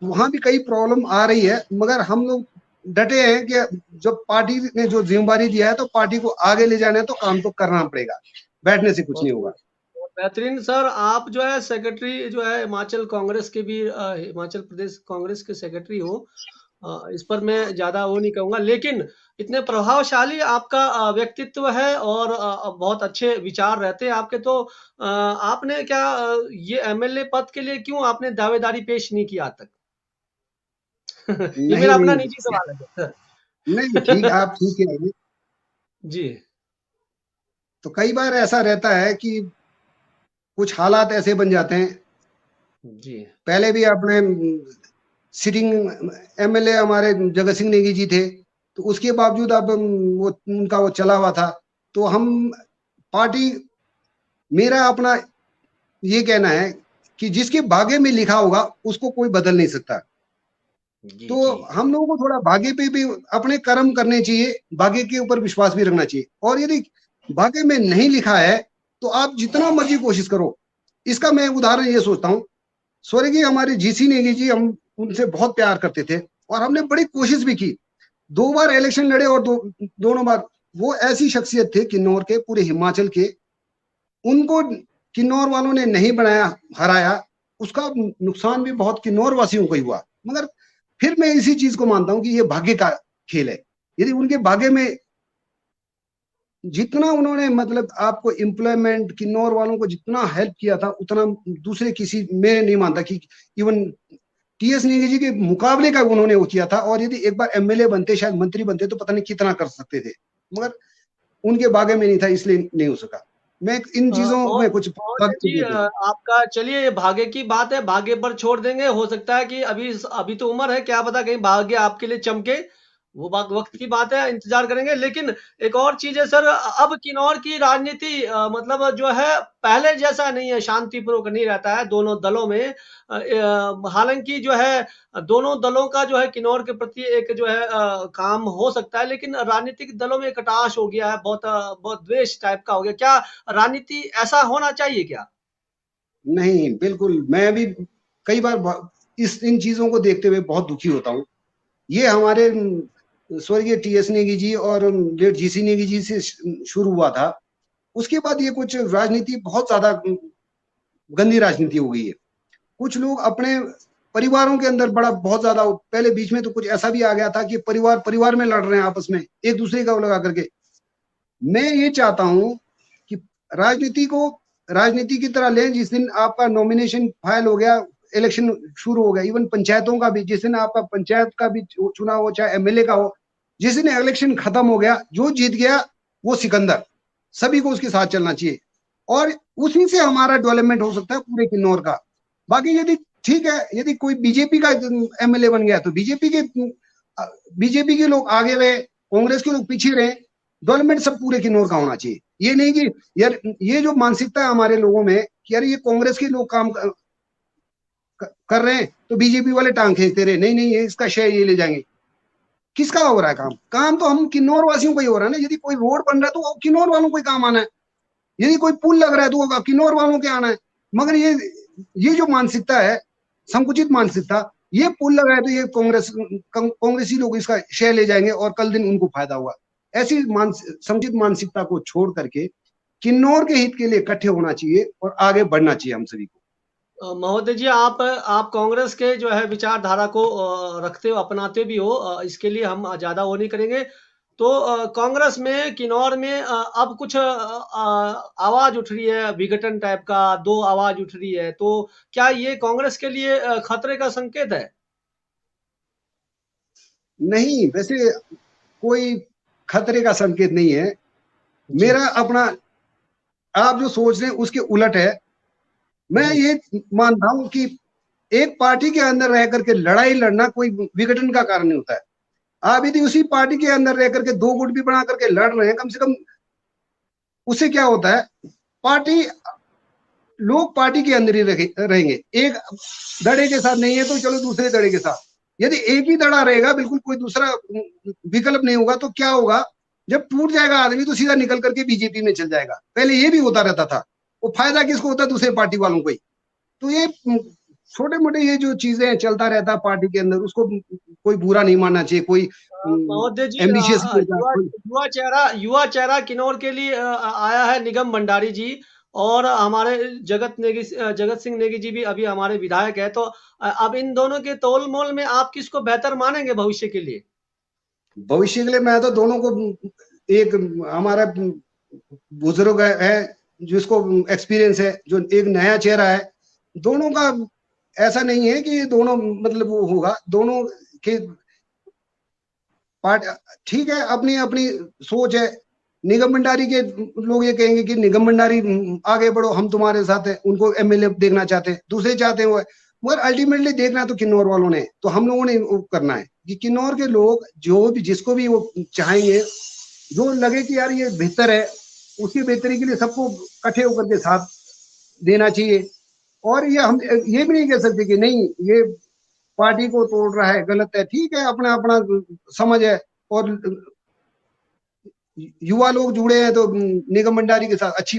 वहां भी कई प्रॉब्लम आ रही है, मगर हम लोग डटे हैं कि जब पार्टी ने जो जिम्मेवारी दिया है तो पार्टी को आगे ले जाना है तो काम तो करना पड़ेगा, बैठने से कुछ नहीं होगा। बेहतरीन सर, आप जो है सेक्रेटरी जो है हिमाचल कांग्रेस के भी हिमाचल प्रदेश कांग्रेस के सेक्रेटरी हो, इस पर मैं ज्यादा वो नहीं कहूंगा, लेकिन इतने प्रभावशाली आपका व्यक्तित्व है और बहुत अच्छे विचार रहते हैं आपके, तो आपने क्या ये एमएलए पद के लिए क्यों आपने दावेदारी पेश नहीं किया आज तक? ये नहीं मेरा अपना नहीं निजी सवाल है सर। नहीं, ठीक, आप ठीक है। जी तो कई बार ऐसा रहता है कि कुछ हालात ऐसे बन जाते हैं। जी पहले भी अपने सिटिंग एमएलए हमारे जगत सिंह नेगी जी थे, तो उसके बावजूद अब वो उनका वो चला हुआ था। तो हम पार्टी, मेरा अपना ये कहना है कि जिसके भाग्य में लिखा होगा उसको कोई बदल नहीं सकता। जी तो जी हम लोगों को थोड़ा भाग्य पे भी अपने कर्म करने चाहिए, भाग्य के ऊपर विश्वास भी रखना चाहिए। और यदि भाग्य में नहीं लिखा है तो आप जितना मर्जी कोशिश करो। इसका मैं उदाहरण ये सोचता हूँ, स्वर्गीय हमारे जीसी नेगी जी, हम उनसे बहुत प्यार करते थे और हमने बड़ी कोशिश भी की। 2 बार इलेक्शन लड़े और दोनों बार वो ऐसी शख्सियत थे किन्नौर के, पूरे हिमाचल के, उनको किन्नौर वालों ने नहीं बनाया, हराया। उसका नुकसान भी बहुत किन्नौर वासियों को ही हुआ। मगर फिर मैं इसी चीज को मानता हूं कि ये भाग्य का खेल है। यदि उनके भाग्य में जितना उन्होंने मतलब आपको एम्प्लॉयमेंट किन्नौर वालों को जितना हेल्प किया था, उतना दूसरे किसी, मैं नहीं मानता कि इवन टीएस नेगी जी के मुकाबले का उन्होंने वो किया था, और यदि एक बार एमएलए बनते, शायद मंत्री बनते, तो पता नहीं कितना कर सकते थे, मगर उनके बागे में नहीं था, इसलिए नहीं हो सका। मैं इन चीजों में कुछ महोदय जी, आपका चलिए ये भाग्य की बात है, भाग्य पर छोड़ देंगे। हो सकता है कि अभी तो उम्र है, क्या पता कहीं भाग्य आपके लिए चमके, वो बात वक्त की बात है, इंतजार करेंगे। लेकिन एक और चीज है सर, अब किन्नौर की राजनीति मतलब जो है पहले जैसा नहीं है, शांतिपूर्वक नहीं रहता है दोनों दलों में। हालांकि जो है दोनों दलों का जो है किन्नौर के प्रति एक जो है काम हो सकता है, लेकिन राजनीतिक दलों में कटाश हो गया है, बहुत बहुत द्वेष टाइप का हो गया। क्या राजनीति ऐसा होना चाहिए क्या? नहीं, बिल्कुल। मैं भी कई बार इन चीजों को देखते हुए बहुत दुखी होता हूँ। ये हमारे स्वर्गीय टीएस नेगी जी और लेट जीसी नेगी जी से शुरू हुआ था। उसके बाद ये कुछ राजनीति बहुत ज्यादा गंदी राजनीति हो गई है। कुछ लोग अपने परिवारों के अंदर बहुत ज्यादा, पहले बीच में तो कुछ ऐसा भी आ गया था कि परिवार में लड़ रहे हैं आपस में, एक दूसरे का लगा करके। मैं ये चाहता हूं कि राजनीति की तरह लें। जिस दिन आपका नॉमिनेशन फाइल हो गया, इलेक्शन शुरू हो गया, इवन पंचायतों का भी, जिस दिन आपका पंचायत का भी चुनाव हो, चाहे एमएलए का हो, जिस दिन इलेक्शन खत्म हो गया, जो जीत गया वो सिकंदर, सभी को उसके साथ चलना चाहिए, और उसी से हमारा डेवलपमेंट हो सकता है पूरे किन्नौर का। बाकी यदि ठीक है, यदि कोई बीजेपी का एमएलए बन गया तो बीजेपी के लोग आगे रहे, कांग्रेस के लोग पीछे रहे, डेवलपमेंट सब पूरे किन्नौर का होना चाहिए। ये नहीं कि यार ये जो मानसिकता है हमारे लोगों में कि यार ये कांग्रेस के लोग काम कर रहे हैं तो बीजेपी वाले टांग खींचते रहे, नहीं नहीं, ये इसका शेयर ये ले जाएंगे। किसका हो रहा है काम तो हम किन्नौर वासियों का ही हो रहा है ना। यदि कोई रोड बन रहा है तो किन्नौर वालों को ही काम आना है, यदि कोई पुल लग रहा है तो किन्नौर वालों के आना है। मगर ये जो मानसिकता है, संकुचित मानसिकता, ये पुल लगा है तो ये कांग्रेसी लोग इसका शेयर ले जाएंगे और कल दिन उनको फायदा होगा। ऐसी संकुचित मानसिकता को छोड़ करके किन्नौर के हित के लिए इकट्ठे होना चाहिए और आगे बढ़ना चाहिए हम सभी को। महोदय जी, आप कांग्रेस के जो है विचारधारा को रखते हो, अपनाते भी हो, इसके लिए हम ज्यादा वो नहीं करेंगे। तो कांग्रेस में किन्नौर में अब कुछ आवाज उठ रही है विघटन टाइप का, दो आवाज उठ रही है, तो क्या ये कांग्रेस के लिए खतरे का संकेत है? नहीं, वैसे कोई खतरे का संकेत नहीं है। मेरा अपना, आप जो सोच रहे हैं उसके उलट है। मैं ये मानता हूं कि एक पार्टी के अंदर रह करके लड़ाई लड़ना कोई विघटन का कारण नहीं होता है। आप यदि उसी पार्टी के अंदर रह करके दो गुट भी बना करके लड़ रहे हैं, कम से कम उससे क्या होता है, लोग पार्टी के अंदर ही रहेंगे। एक दड़े के साथ नहीं है तो चलो दूसरे दड़े के साथ। यदि एक ही दड़ा रहेगा, बिल्कुल कोई दूसरा विकल्प नहीं होगा, तो क्या होगा, जब टूट जाएगा आदमी तो सीधा निकल करके बीजेपी में चल जाएगा। पहले ये भी होता रहता था। वो फायदा किसको होता है? दूसरे पार्टी वालों को ही। तो ये छोटे मोटे ये जो चीजें चलता रहता है पार्टी के अंदर, उसको कोई बुरा नहीं मानना चाहिए। कोई महोदय जी, एम्बिशियस युवा चेहरा किन्नौर के लिए आया है निगम भंडारी जी, और हमारे जगत सिंह नेगी जी भी अभी हमारे विधायक है। तो अब इन दोनों के तोल मोल में आप किसको बेहतर मानेंगे भविष्य के लिए? भविष्य के लिए मैं तो दोनों को, एक हमारा बुजुर्ग है जिसको एक्सपीरियंस है, जो एक नया चेहरा है, दोनों का ऐसा नहीं है कि दोनों मतलब वो होगा। दोनों के पार्ट ठीक है, अपनी अपनी सोच है। निगम भंडारी के लोग ये कहेंगे कि निगम भंडारी आगे बढ़ो, हम तुम्हारे साथ है, उनको एमएलए देखना चाहते हैं, दूसरे चाहते हैं। मगर अल्टीमेटली देखना तो किन्नौर वालों ने, तो हम लोगों ने वो करना है कि किन्नौर के लोग जो भी जिसको भी वो चाहेंगे, जो लगे कि यार ये बेहतर है, उसकी बेहतरी के लिए सबको इकट्ठे होकर के साथ देना चाहिए। और ये हम ये भी नहीं कह सकते कि नहीं ये पार्टी को तोड़ रहा है, गलत है। ठीक है, अपना अपना समझ है। और युवा लोग जुड़े हैं तो निगम भंडारी के साथ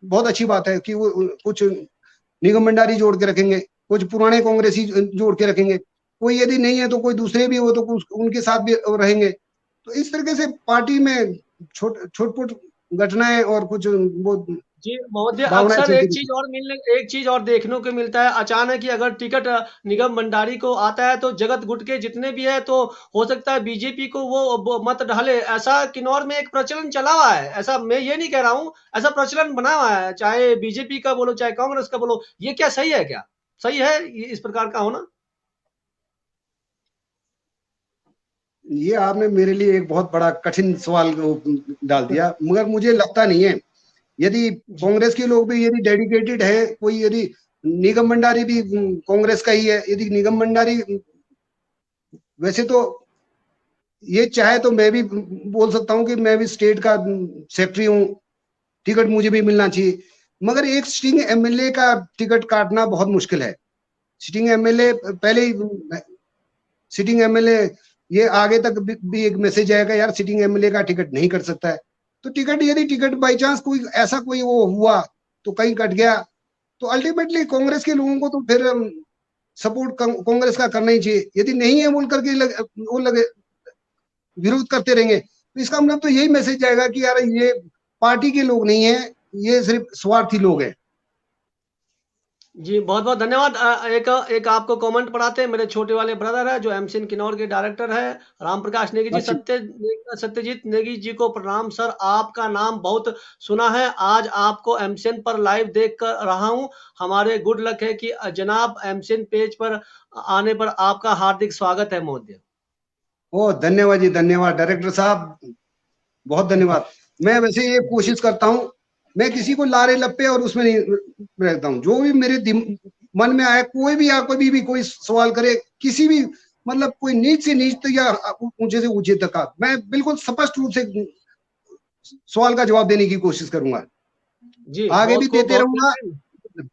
बहुत अच्छी बात है कि वो कुछ निगम भंडारी जोड़ के रखेंगे, कुछ पुराने कांग्रेसी जोड़ के रखेंगे, कोई यदि नहीं है तो कोई दूसरे भी हो तो उनके साथ भी रहेंगे। तो इस तरीके से पार्टी में छोट घटनाएं और कुछ वो जी महोदय, अक्सर एक चीज और देखने को मिलता है, अचानक ही अगर टिकट निगम भंडारी को आता है तो जगत गुट के जितने भी है तो हो सकता है बीजेपी को वो मत ढले। ऐसा किन्नौर में एक प्रचलन चला हुआ है, ऐसा मैं ये नहीं कह रहा हूँ, ऐसा प्रचलन बना हुआ है, चाहे बीजेपी का बोलो चाहे कांग्रेस का बोलो। ये क्या सही है? क्या सही है इस प्रकार का होना? ये आपने मेरे लिए एक बहुत बड़ा कठिन सवाल को डाल दिया, मगर मुझे लगता नहीं है यदि जी कांग्रेस के लोग भी यदि डेडिकेटेड है, कोई यदि निगम भंडारी भी कांग्रेस का ही है, यदि निगम भंडारी वैसे तो ये चाहे तो मैं भी बोल सकता हूँ कि मैं भी स्टेट का सेक्रेटरी हूँ, टिकट मुझे भी मिलना चाहिए, मगर एक सिटिंग एमएलए का टिकट काटना बहुत मुश्किल है। सिटिंग एमएलए पहले ही सिटिंग एमएलए ये आगे तक भी एक मैसेज आएगा यार सिटिंग एमएलए का टिकट नहीं कट सकता है। तो टिकट यदि टिकट बाई चांस कोई ऐसा कोई वो हुआ तो कहीं कट गया तो अल्टीमेटली कांग्रेस के लोगों को तो फिर सपोर्ट कांग्रेस का करना ही चाहिए। यदि नहीं है बोल करके वो लगे विरोध करते रहेंगे तो इसका मतलब तो यही मैसेज जाएगा कि यार ये पार्टी के लोग नहीं है, ये सिर्फ स्वार्थी लोग हैं। जी, बहुत बहुत धन्यवाद। एक एक आपको कमेंट पढ़ाते हैं, मेरे छोटे वाले ब्रदर है जो एमसीन किन्नौर के डायरेक्टर है, राम प्रकाश नेगी जी। अच्छा, सत्यजीत नेगी जी को प्रणाम सर, आपका नाम बहुत सुना है, आज आपको एमसीन पर लाइव देख कर रहा हूँ। हमारे गुड लक है कि जनाब एमसीन पेज पर आने पर आपका हार्दिक स्वागत है महोदय। ओ धन्यवाद जी, धन्यवाद डायरेक्टर साहब, बहुत धन्यवाद। मैं वैसे ये कोशिश करता हूँ, मैं किसी को लारे लप्पे और उसमें नहीं रहता हूँ, जो भी मेरे मन में आए, कोई भी या कोई भी कोई सवाल करे, किसी भी मतलब कोई नीच से नीच तक या ऊंचे से ऊंचे तक का, मैं बिल्कुल स्पष्ट रूप से सवाल का जवाब देने की कोशिश करूंगा, जी, आगे भी देते बहुत रहूंगा। बेहतरीन।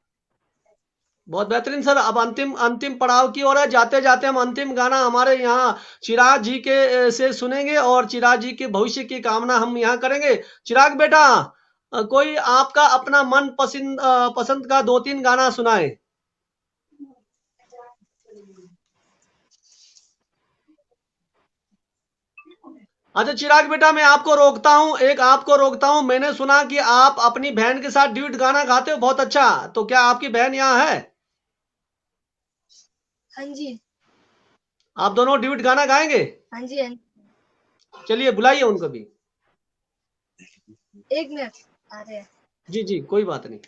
बहुत बेहतरीन सर। अब अंतिम अंतिम पड़ाव की ओर है, जाते जाते हम अंतिम गाना हमारे यहाँ चिराग जी के से सुनेंगे और चिराग जी के भविष्य की कामना हम यहाँ करेंगे। चिराग बेटा, कोई आपका अपना मन पसंद पसंद का 2-3 गाना सुनाए। अच्छा चिराग बेटा, मैं आपको रोकता हूँ, एक आपको रोकता हूँ। मैंने सुना कि आप अपनी बहन के साथ ड्यूट गाना गाते हो, बहुत अच्छा। तो क्या आपकी बहन यहाँ है? हाँ जी, आप दोनों ड्यूट गाना गाएंगे? हाँ जी, हाँ जी। चलिए बुलाइए उनको भी। एक मिनट, आ रहे हैं। जी जी, कोई बात नहीं।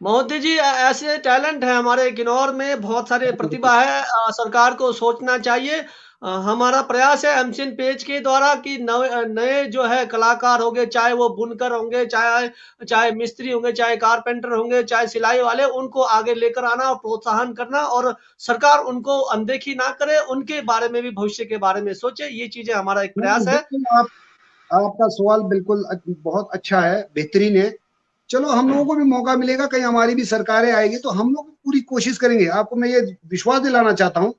महोदय जी, ऐसे टैलेंट है हमारे किन्नौर में, बहुत सारे प्रतिभा है। सरकार को सोचना चाहिए। हमारा प्रयास है एमसीन पेज के द्वारा कि नए नए जो है कलाकार होंगे, चाहे वो बुनकर होंगे, चाहे चाहे मिस्त्री होंगे, चाहे कारपेंटर होंगे, चाहे सिलाई वाले, उनको आगे लेकर आना और प्रोत्साहन करना, और सरकार उनको अनदेखी ना करे, उनके बारे में भी भविष्य के बारे में सोचे। ये चीजें हमारा एक प्रयास है। बिल्कुल आपका सवाल बिल्कुल बहुत अच्छा है, बेहतरीन है। चलो हम लोगों को भी मौका मिलेगा, कहीं हमारी भी सरकारें आएगी तो हम लोग पूरी कोशिश करेंगे। आपको मैं ये विश्वास दिलाना चाहता हूँ,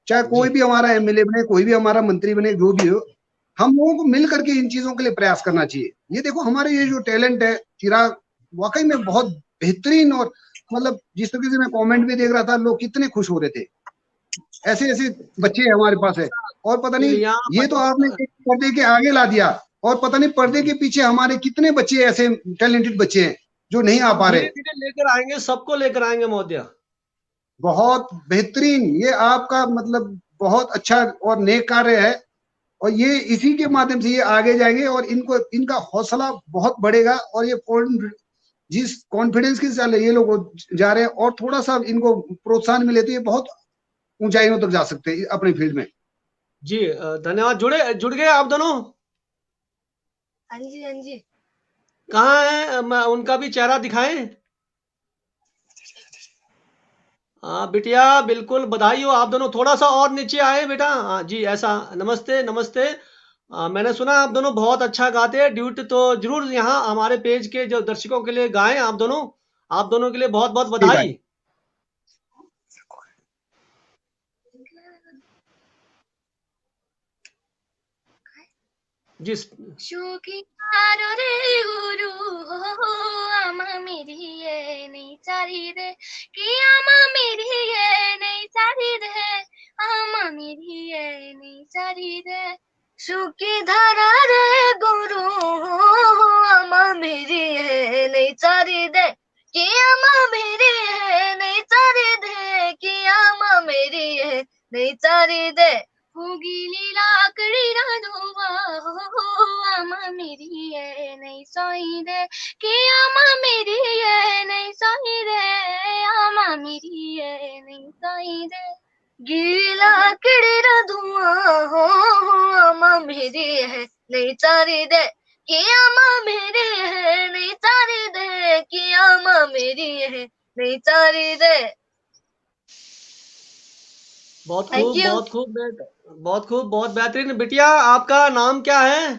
चाहे जी कोई भी हमारा एमएलए बने, कोई भी हमारा मंत्री बने, जो भी हो, हम लोगों को मिल करके इन चीजों के लिए प्रयास करना चाहिए। ये देखो हमारे ये जो टैलेंट है चिराग, वाकई में बहुत बेहतरीन, और मतलब जिस तरीके से मैं कमेंट भी देख रहा था, लोग कितने खुश हो रहे थे। ऐसे ऐसे बच्चे हमारे पास है, और पता नहीं यहाँ ये तो आपने एक पर्दे के आगे ला दिया, और पता नहीं पर्दे के पीछे हमारे कितने बच्चे ऐसे टैलेंटेड बच्चे हैं जो नहीं आ हम पा धीरे रहे। धीरे लेकर आएंगे, सबको लेकर आएंगे महोदय। बहुत बेहतरीन, ये आपका मतलब बहुत अच्छा और नेक कार्य है, और ये इसी के माध्यम से ये आगे जाएंगे और इनको इनका हौसला बहुत बढ़ेगा, और ये जिस कॉन्फिडेंस के साथ ये लोग जा रहे हैं, और थोड़ा सा इनको प्रोत्साहन मिले तो ये बहुत ऊंचाइयों तक जा सकते हैं अपने फील्ड में। जी धन्यवाद। जुड़ गए आप दोनों? हाँ जी, हाँ जी। कहाँ हैं? उनका भी चेहरा दिखाएं। हाँ बिटिया, बिल्कुल बधाई हो। आप दोनों थोड़ा सा और नीचे आए बेटा। हाँ जी, ऐसा। नमस्ते नमस्ते। मैंने सुना आप दोनों बहुत अच्छा गाते हैं ड्यूट, तो जरूर यहाँ हमारे पेज के जो दर्शकों के लिए गाएं आप दोनों। आप दोनों के लिए बहुत बहुत जी भाई। बधाई। जिस সুখী রে গুরু হো আমা মিরিয়ে নেই চারি রে কি আমা মিরিয়ে নেই চারি রে আমা মিরিয়ে নেই চারি রে সুখী ধারা রে গুরু আমা মেরি নেই চারি দে কি আমা মেরি নেই চারি দে কি আমা মেরি নেই চারি দে হুগিলি লাকড়ি রাধুবা হো আমা মিরিয়ে নেই সই রে কি আমা মিরিয়ে নেই সই রে আমা মিরিয়ে নেই সই রে गीला किड़ीरा धुआं हो आमा मेरी है नहीं तारी दे कि आमा मेरी है नहीं तारी दे कि आमा मेरी है नहीं तारी दे। बहुत Thank खूब, you. बहुत खूब बहुत खूब, बहुत बेहतरीन। बिटिया आपका नाम क्या है?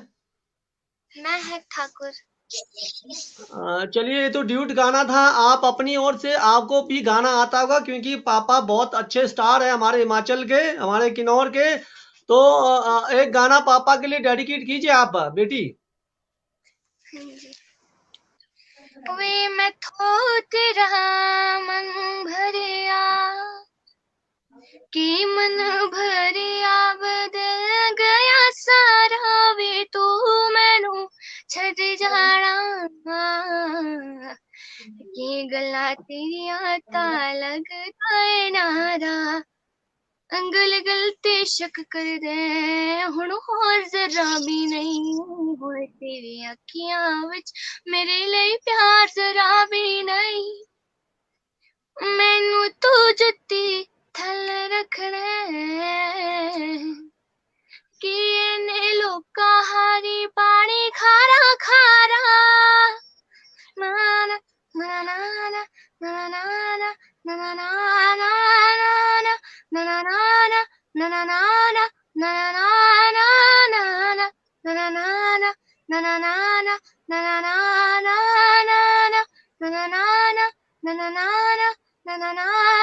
महक ठाकुर। चलिए, ये तो ड्यूट गाना था। आप अपनी ओर से, आपको भी गाना आता होगा क्योंकि पापा बहुत अच्छे स्टार है हमारे हिमाचल के, हमारे किन्नौर के। तो एक गाना पापा के लिए डेडिकेट कीजिए आप बेटी। वे मैं थो तेरा मन भरिया कि मन भरिया बदल गया सारा वे तू मैनू छड़ जाना कि गला तेरिया ता लगदा है नारा अंगल गलते शक कर दे हुण होर जरा भी नहीं होए तेरी अखियां विच मेरे लिए प्यार जरा भी नहीं मैनू तू जुत्ती थल रखना कि इन्हें लोका हारी पानी खारा खारा ना ना ना ना ना ना ना ना ना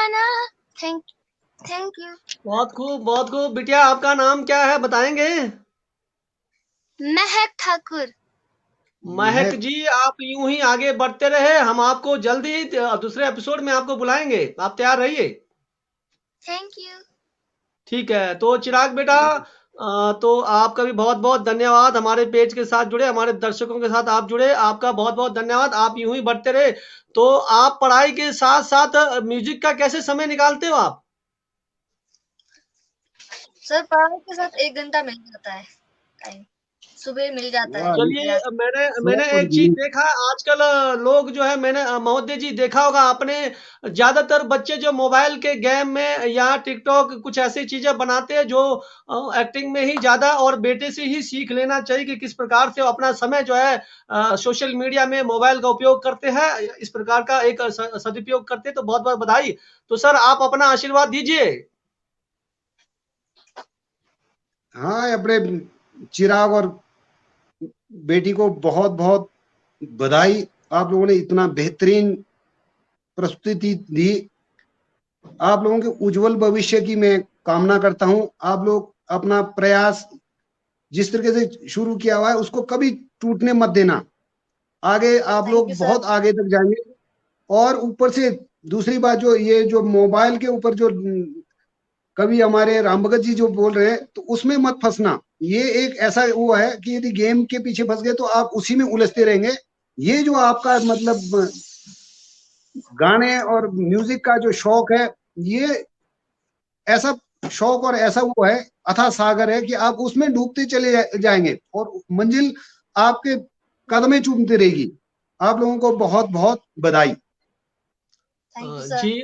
ना थैंक यू। बहुत खूब, बहुत खूब। बिटिया आपका नाम क्या है, बताएंगे? महक ठाकुर। महक जी, आप यूं ही आगे बढ़ते रहे, हम आपको जल्दी दूसरे एपिसोड में आपको बुलाएंगे, आप तैयार रहिए। Thank you. ठीक है, तो चिराग बेटा, तो आपका भी बहुत बहुत धन्यवाद हमारे पेज के साथ जुड़े, हमारे दर्शकों के साथ आप जुड़े, आपका बहुत बहुत धन्यवाद। आप यूं ही बढ़ते रहे। तो आप पढ़ाई के साथ साथ म्यूजिक का कैसे समय निकालते हो आप? सर पढ़ाई के साथ 1 घंटा मिल जाता है टाइम, सुबह मिल जाता है। चलिए, मैंने सुबह एक चीज देखा है आजकल, लोग जो है, मैंने महोदय जी देखा होगा आपने, ज्यादातर बच्चे जो मोबाइल के गेम में या टिकटॉक कुछ ऐसी चीजें बनाते हैं जो एक्टिंग में ही ज्यादा, और बेटे से ही सीख लेना चाहिए कि किस प्रकार से वो अपना समय जो है सोशल मीडिया में मोबाइल का उपयोग करते हैं, इस प्रकार का एक सदुपयोग करते हैं। तो बहुत बहुत बधाई। तो सर, आप अपना आशीर्वाद दीजिए। हाँ, अपने चिराग और बेटी को बहुत बहुत बधाई। आप लोगों ने इतना बेहतरीन प्रस्तुति दी। आप लोगों के उज्जवल भविष्य की मैं कामना करता हूं। आप लोग अपना प्रयास जिस तरीके से शुरू किया हुआ है उसको कभी टूटने मत देना। आगे आप थैंक यू लोग सर। बहुत आगे तक जाएंगे। और ऊपर से दूसरी बात, जो ये जो मोबाइल के ऊपर जो कभी हमारे राम भगत जी जो बोल रहे हैं, तो उसमें मत फंसना। ये एक ऐसा वो है कि यदि गेम के पीछे फंस गए तो आप उसी में उलझते रहेंगे। ये जो आपका मतलब गाने और म्यूजिक का जो शौक है, ये ऐसा शौक और ऐसा वो है, अथाह सागर है कि आप उसमें डूबते चले जाएंगे और मंजिल आपके कदमें चूमती रहेगी। आप लोगों को बहुत बहुत बधाई। Thank you sir. जी,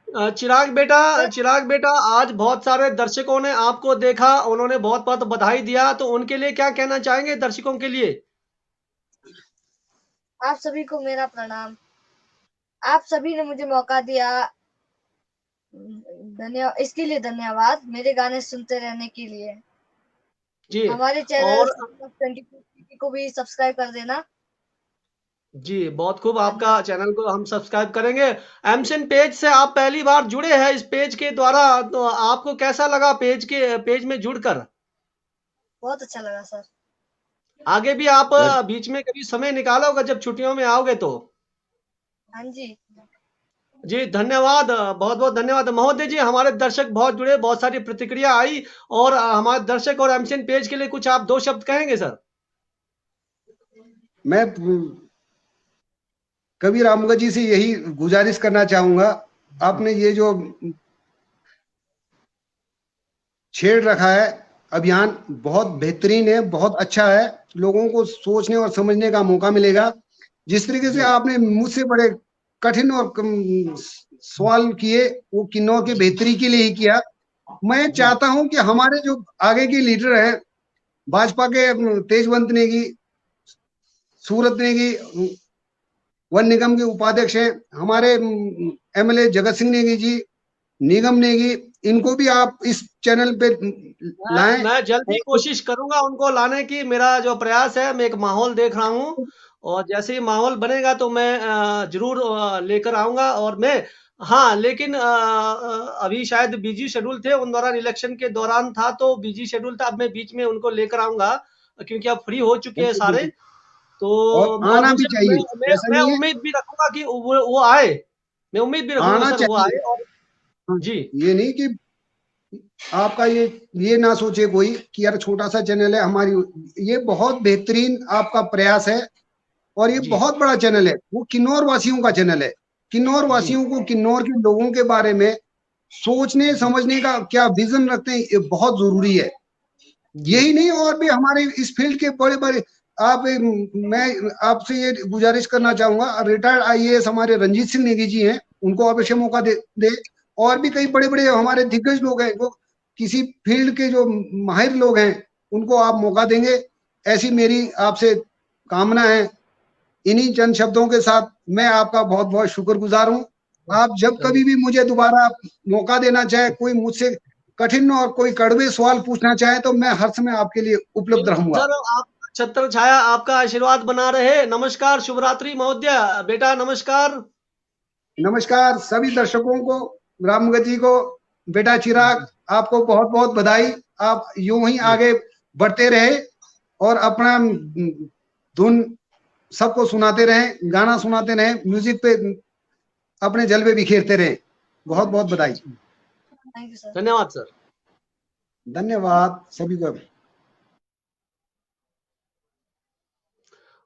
चिराग बेटा, आज बहुत सारे दर्शकों ने आपको देखा, उन्होंने बहुत बहुत बधाई दिया, तो उनके लिए क्या कहना चाहेंगे दर्शकों के लिए? आप सभी को मेरा प्रणाम। आप सभी ने मुझे मौका दिया, धन्यवाद, इसके लिए धन्यवाद। मेरे गाने सुनते रहने के लिए जी, हमारे चैनल और 22 को भी सब्सक्राइब कर देना। जी, बहुत खूब, आपका चैनल को हम सब्सक्राइब करेंगे। एमसन पेज से आप पहली बार जुड़े हैं इस पेज के द्वारा, तो आपको कैसा लगा पेज में जुड़कर? बहुत अच्छा लगा सर। आगे भी आप बीच में कभी समय निकालोगे जब छुट्टियों में आओगे तो? हाँ जी। जी, धन्यवाद, बहुत बहुत धन्यवाद महोदय जी। हमारे दर्शक बहुत जुड़े, बहुत सारी प्रतिक्रिया आई, और हमारे दर्शक और एमसीएन पेज के लिए कुछ आप 2 शब्द कहेंगे सर? मैं कबीर रामगत जी से यही गुजारिश करना चाहूंगा, आपने ये जो छेड़ रखा है अभियान बहुत बेहतरीन है, बहुत अच्छा है। लोगों को सोचने और समझने का मौका मिलेगा। जिस तरीके से आपने मुझसे बड़े कठिन और सवाल किए, वो किन्नौर के बेहतरी के लिए ही किया। मैं चाहता हूं कि हमारे जो आगे की लीडर है, भाजपा के तेजवंत नेगी, सूरत नेगी, वन निगम के उपाध्यक्ष हैं, हमारे एमएलए जगत सिंह नेगी जी, निगम नेगी, इनको भी आप इस चैनल पे लाएं। मैं जल्दी कोशिश करूंगा उनको लाने की। मेरा जो प्रयास है, मैं एक माहौल देख रहा हूँ और जैसे ही माहौल बनेगा तो मैं जरूर लेकर आऊंगा। और मैं हाँ, लेकिन अभी शायद बिजी शेड्यूल थे, उन दौरान इलेक्शन के दौरान था तो बिजी शेड्यूल था। अब मैं बीच में उनको लेकर आऊंगा क्योंकि अब फ्री हो चुके हैं सारे। तो और और आना भी मुझे चाहिए, ऐसा मैं नहीं है, उम्मीद भी रखूंगा कि वो आए। मैं उम्मीद भी रखूंगा आना सर वो आए। चाहिए। और जी ये नहीं कि आपका ये ना सोचे कोई कि यार छोटा सा चैनल है हमारी, ये बहुत बेहतरीन आपका प्रयास है और ये जी बहुत बड़ा चैनल है। वो किन्नौर वासियों का चैनल है। किन्नौर वासियों को, किन्नौर के लोगों के बारे में सोचने समझने का क्या विजन रखते हैं, ये बहुत जरूरी है। यही नहीं, और भी हमारे इस फील्ड के बड़े बड़े मैं आपसे ये गुजारिश करना चाहूंगा, रिटायर्ड आईएएस हमारे रंजीत सिंह नेगी जी हैं, उनको अवश्य मौका दे। और भी कई बड़े बड़े हमारे दिग्गज लोग हैं, वो किसी फील्ड के जो माहिर लोग हैं, उनको आप मौका देंगे, ऐसी मेरी आपसे कामना है। इन्हीं चंद शब्दों के साथ मैं आपका बहुत बहुत शुक्रगुजार हूं। आप जब कभी भी मुझे दोबारा मौका देना चाहे, कोई मुझसे कठिन और कोई कड़वे सवाल पूछना चाहे, तो मैं हर समय आपके लिए उपलब्ध रहूंगा। सर, आप छत्र छाया आपका आशीर्वाद बना रहे। नमस्कार, शुभरात्रि महोदय। बेटा नमस्कार। नमस्कार सभी दर्शकों को, रामगत जी को, बेटा चिराग, आपको बहुत बहुत बधाई। आप यूं ही आगे बढ़ते रहे और अपना धुन सबको सुनाते रहे, गाना सुनाते रहे, म्यूजिक पे अपने जलवे बिखेरते रहे। बहुत बहुत बधाई। Thank you sir. धन्यवाद सर। धन्यवाद सभी को।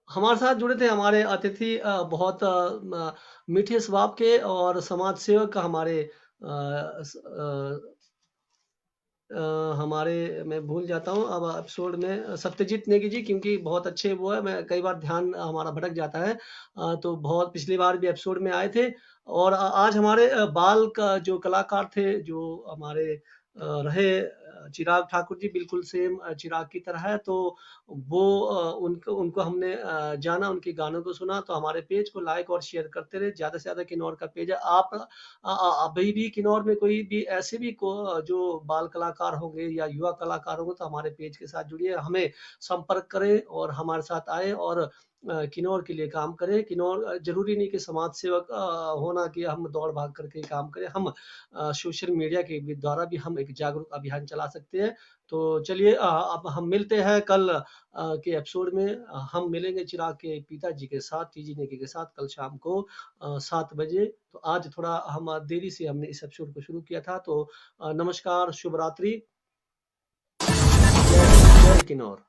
हमारे साथ जुड़े थे हमारे अतिथि बहुत मीठे स्वभाव के और समाज सेवक हमारे हमारे मैं भूल जाता हूँ अब एपिसोड में सत्यजीत नेगी जी, क्योंकि बहुत अच्छे वो है, मैं कई बार ध्यान हमारा भटक जाता है। तो बहुत पिछली बार भी एपिसोड में आए थे। और आज हमारे बाल का जो कलाकार थे, जो हमारे रहे चिराग ठाकुर जी, बिल्कुल सेम चिराग की तरह है। तो वो उनको उनको हमने जाना, उनके गानों को सुना। तो हमारे पेज को लाइक और शेयर करते रहे। ज़्यादा से ज़्यादा किन्नौर का पेज है। आप अभी भी किन्नौर में कोई भी ऐसे भी जो बाल कलाकार होंगे या युवा कलाकार होंगे तो हमारे पेज के साथ जुड़िए, हमें संपर्क करें और हमारे साथ आए और किन्नौर के लिए काम करें। किन्नौर जरूरी नहीं कि समाज सेवक होना कि हम दौड़ भाग करके काम करें। हम सोशल मीडिया के द्वारा भी हम एक जागरूक अभियान चला सकते हैं। तो चलिए अब हम मिलते हैं कल के एपिसोड में। हम मिलेंगे चिराग के पिताजी के साथ, टीजी नेगी के साथ, कल शाम को 7 बजे। तो आज थोड़ा हम देरी से हमने इस एपिसोड को शुरू किया था। तो नमस्कार, शुभ रात्रि, जय किन्नौर।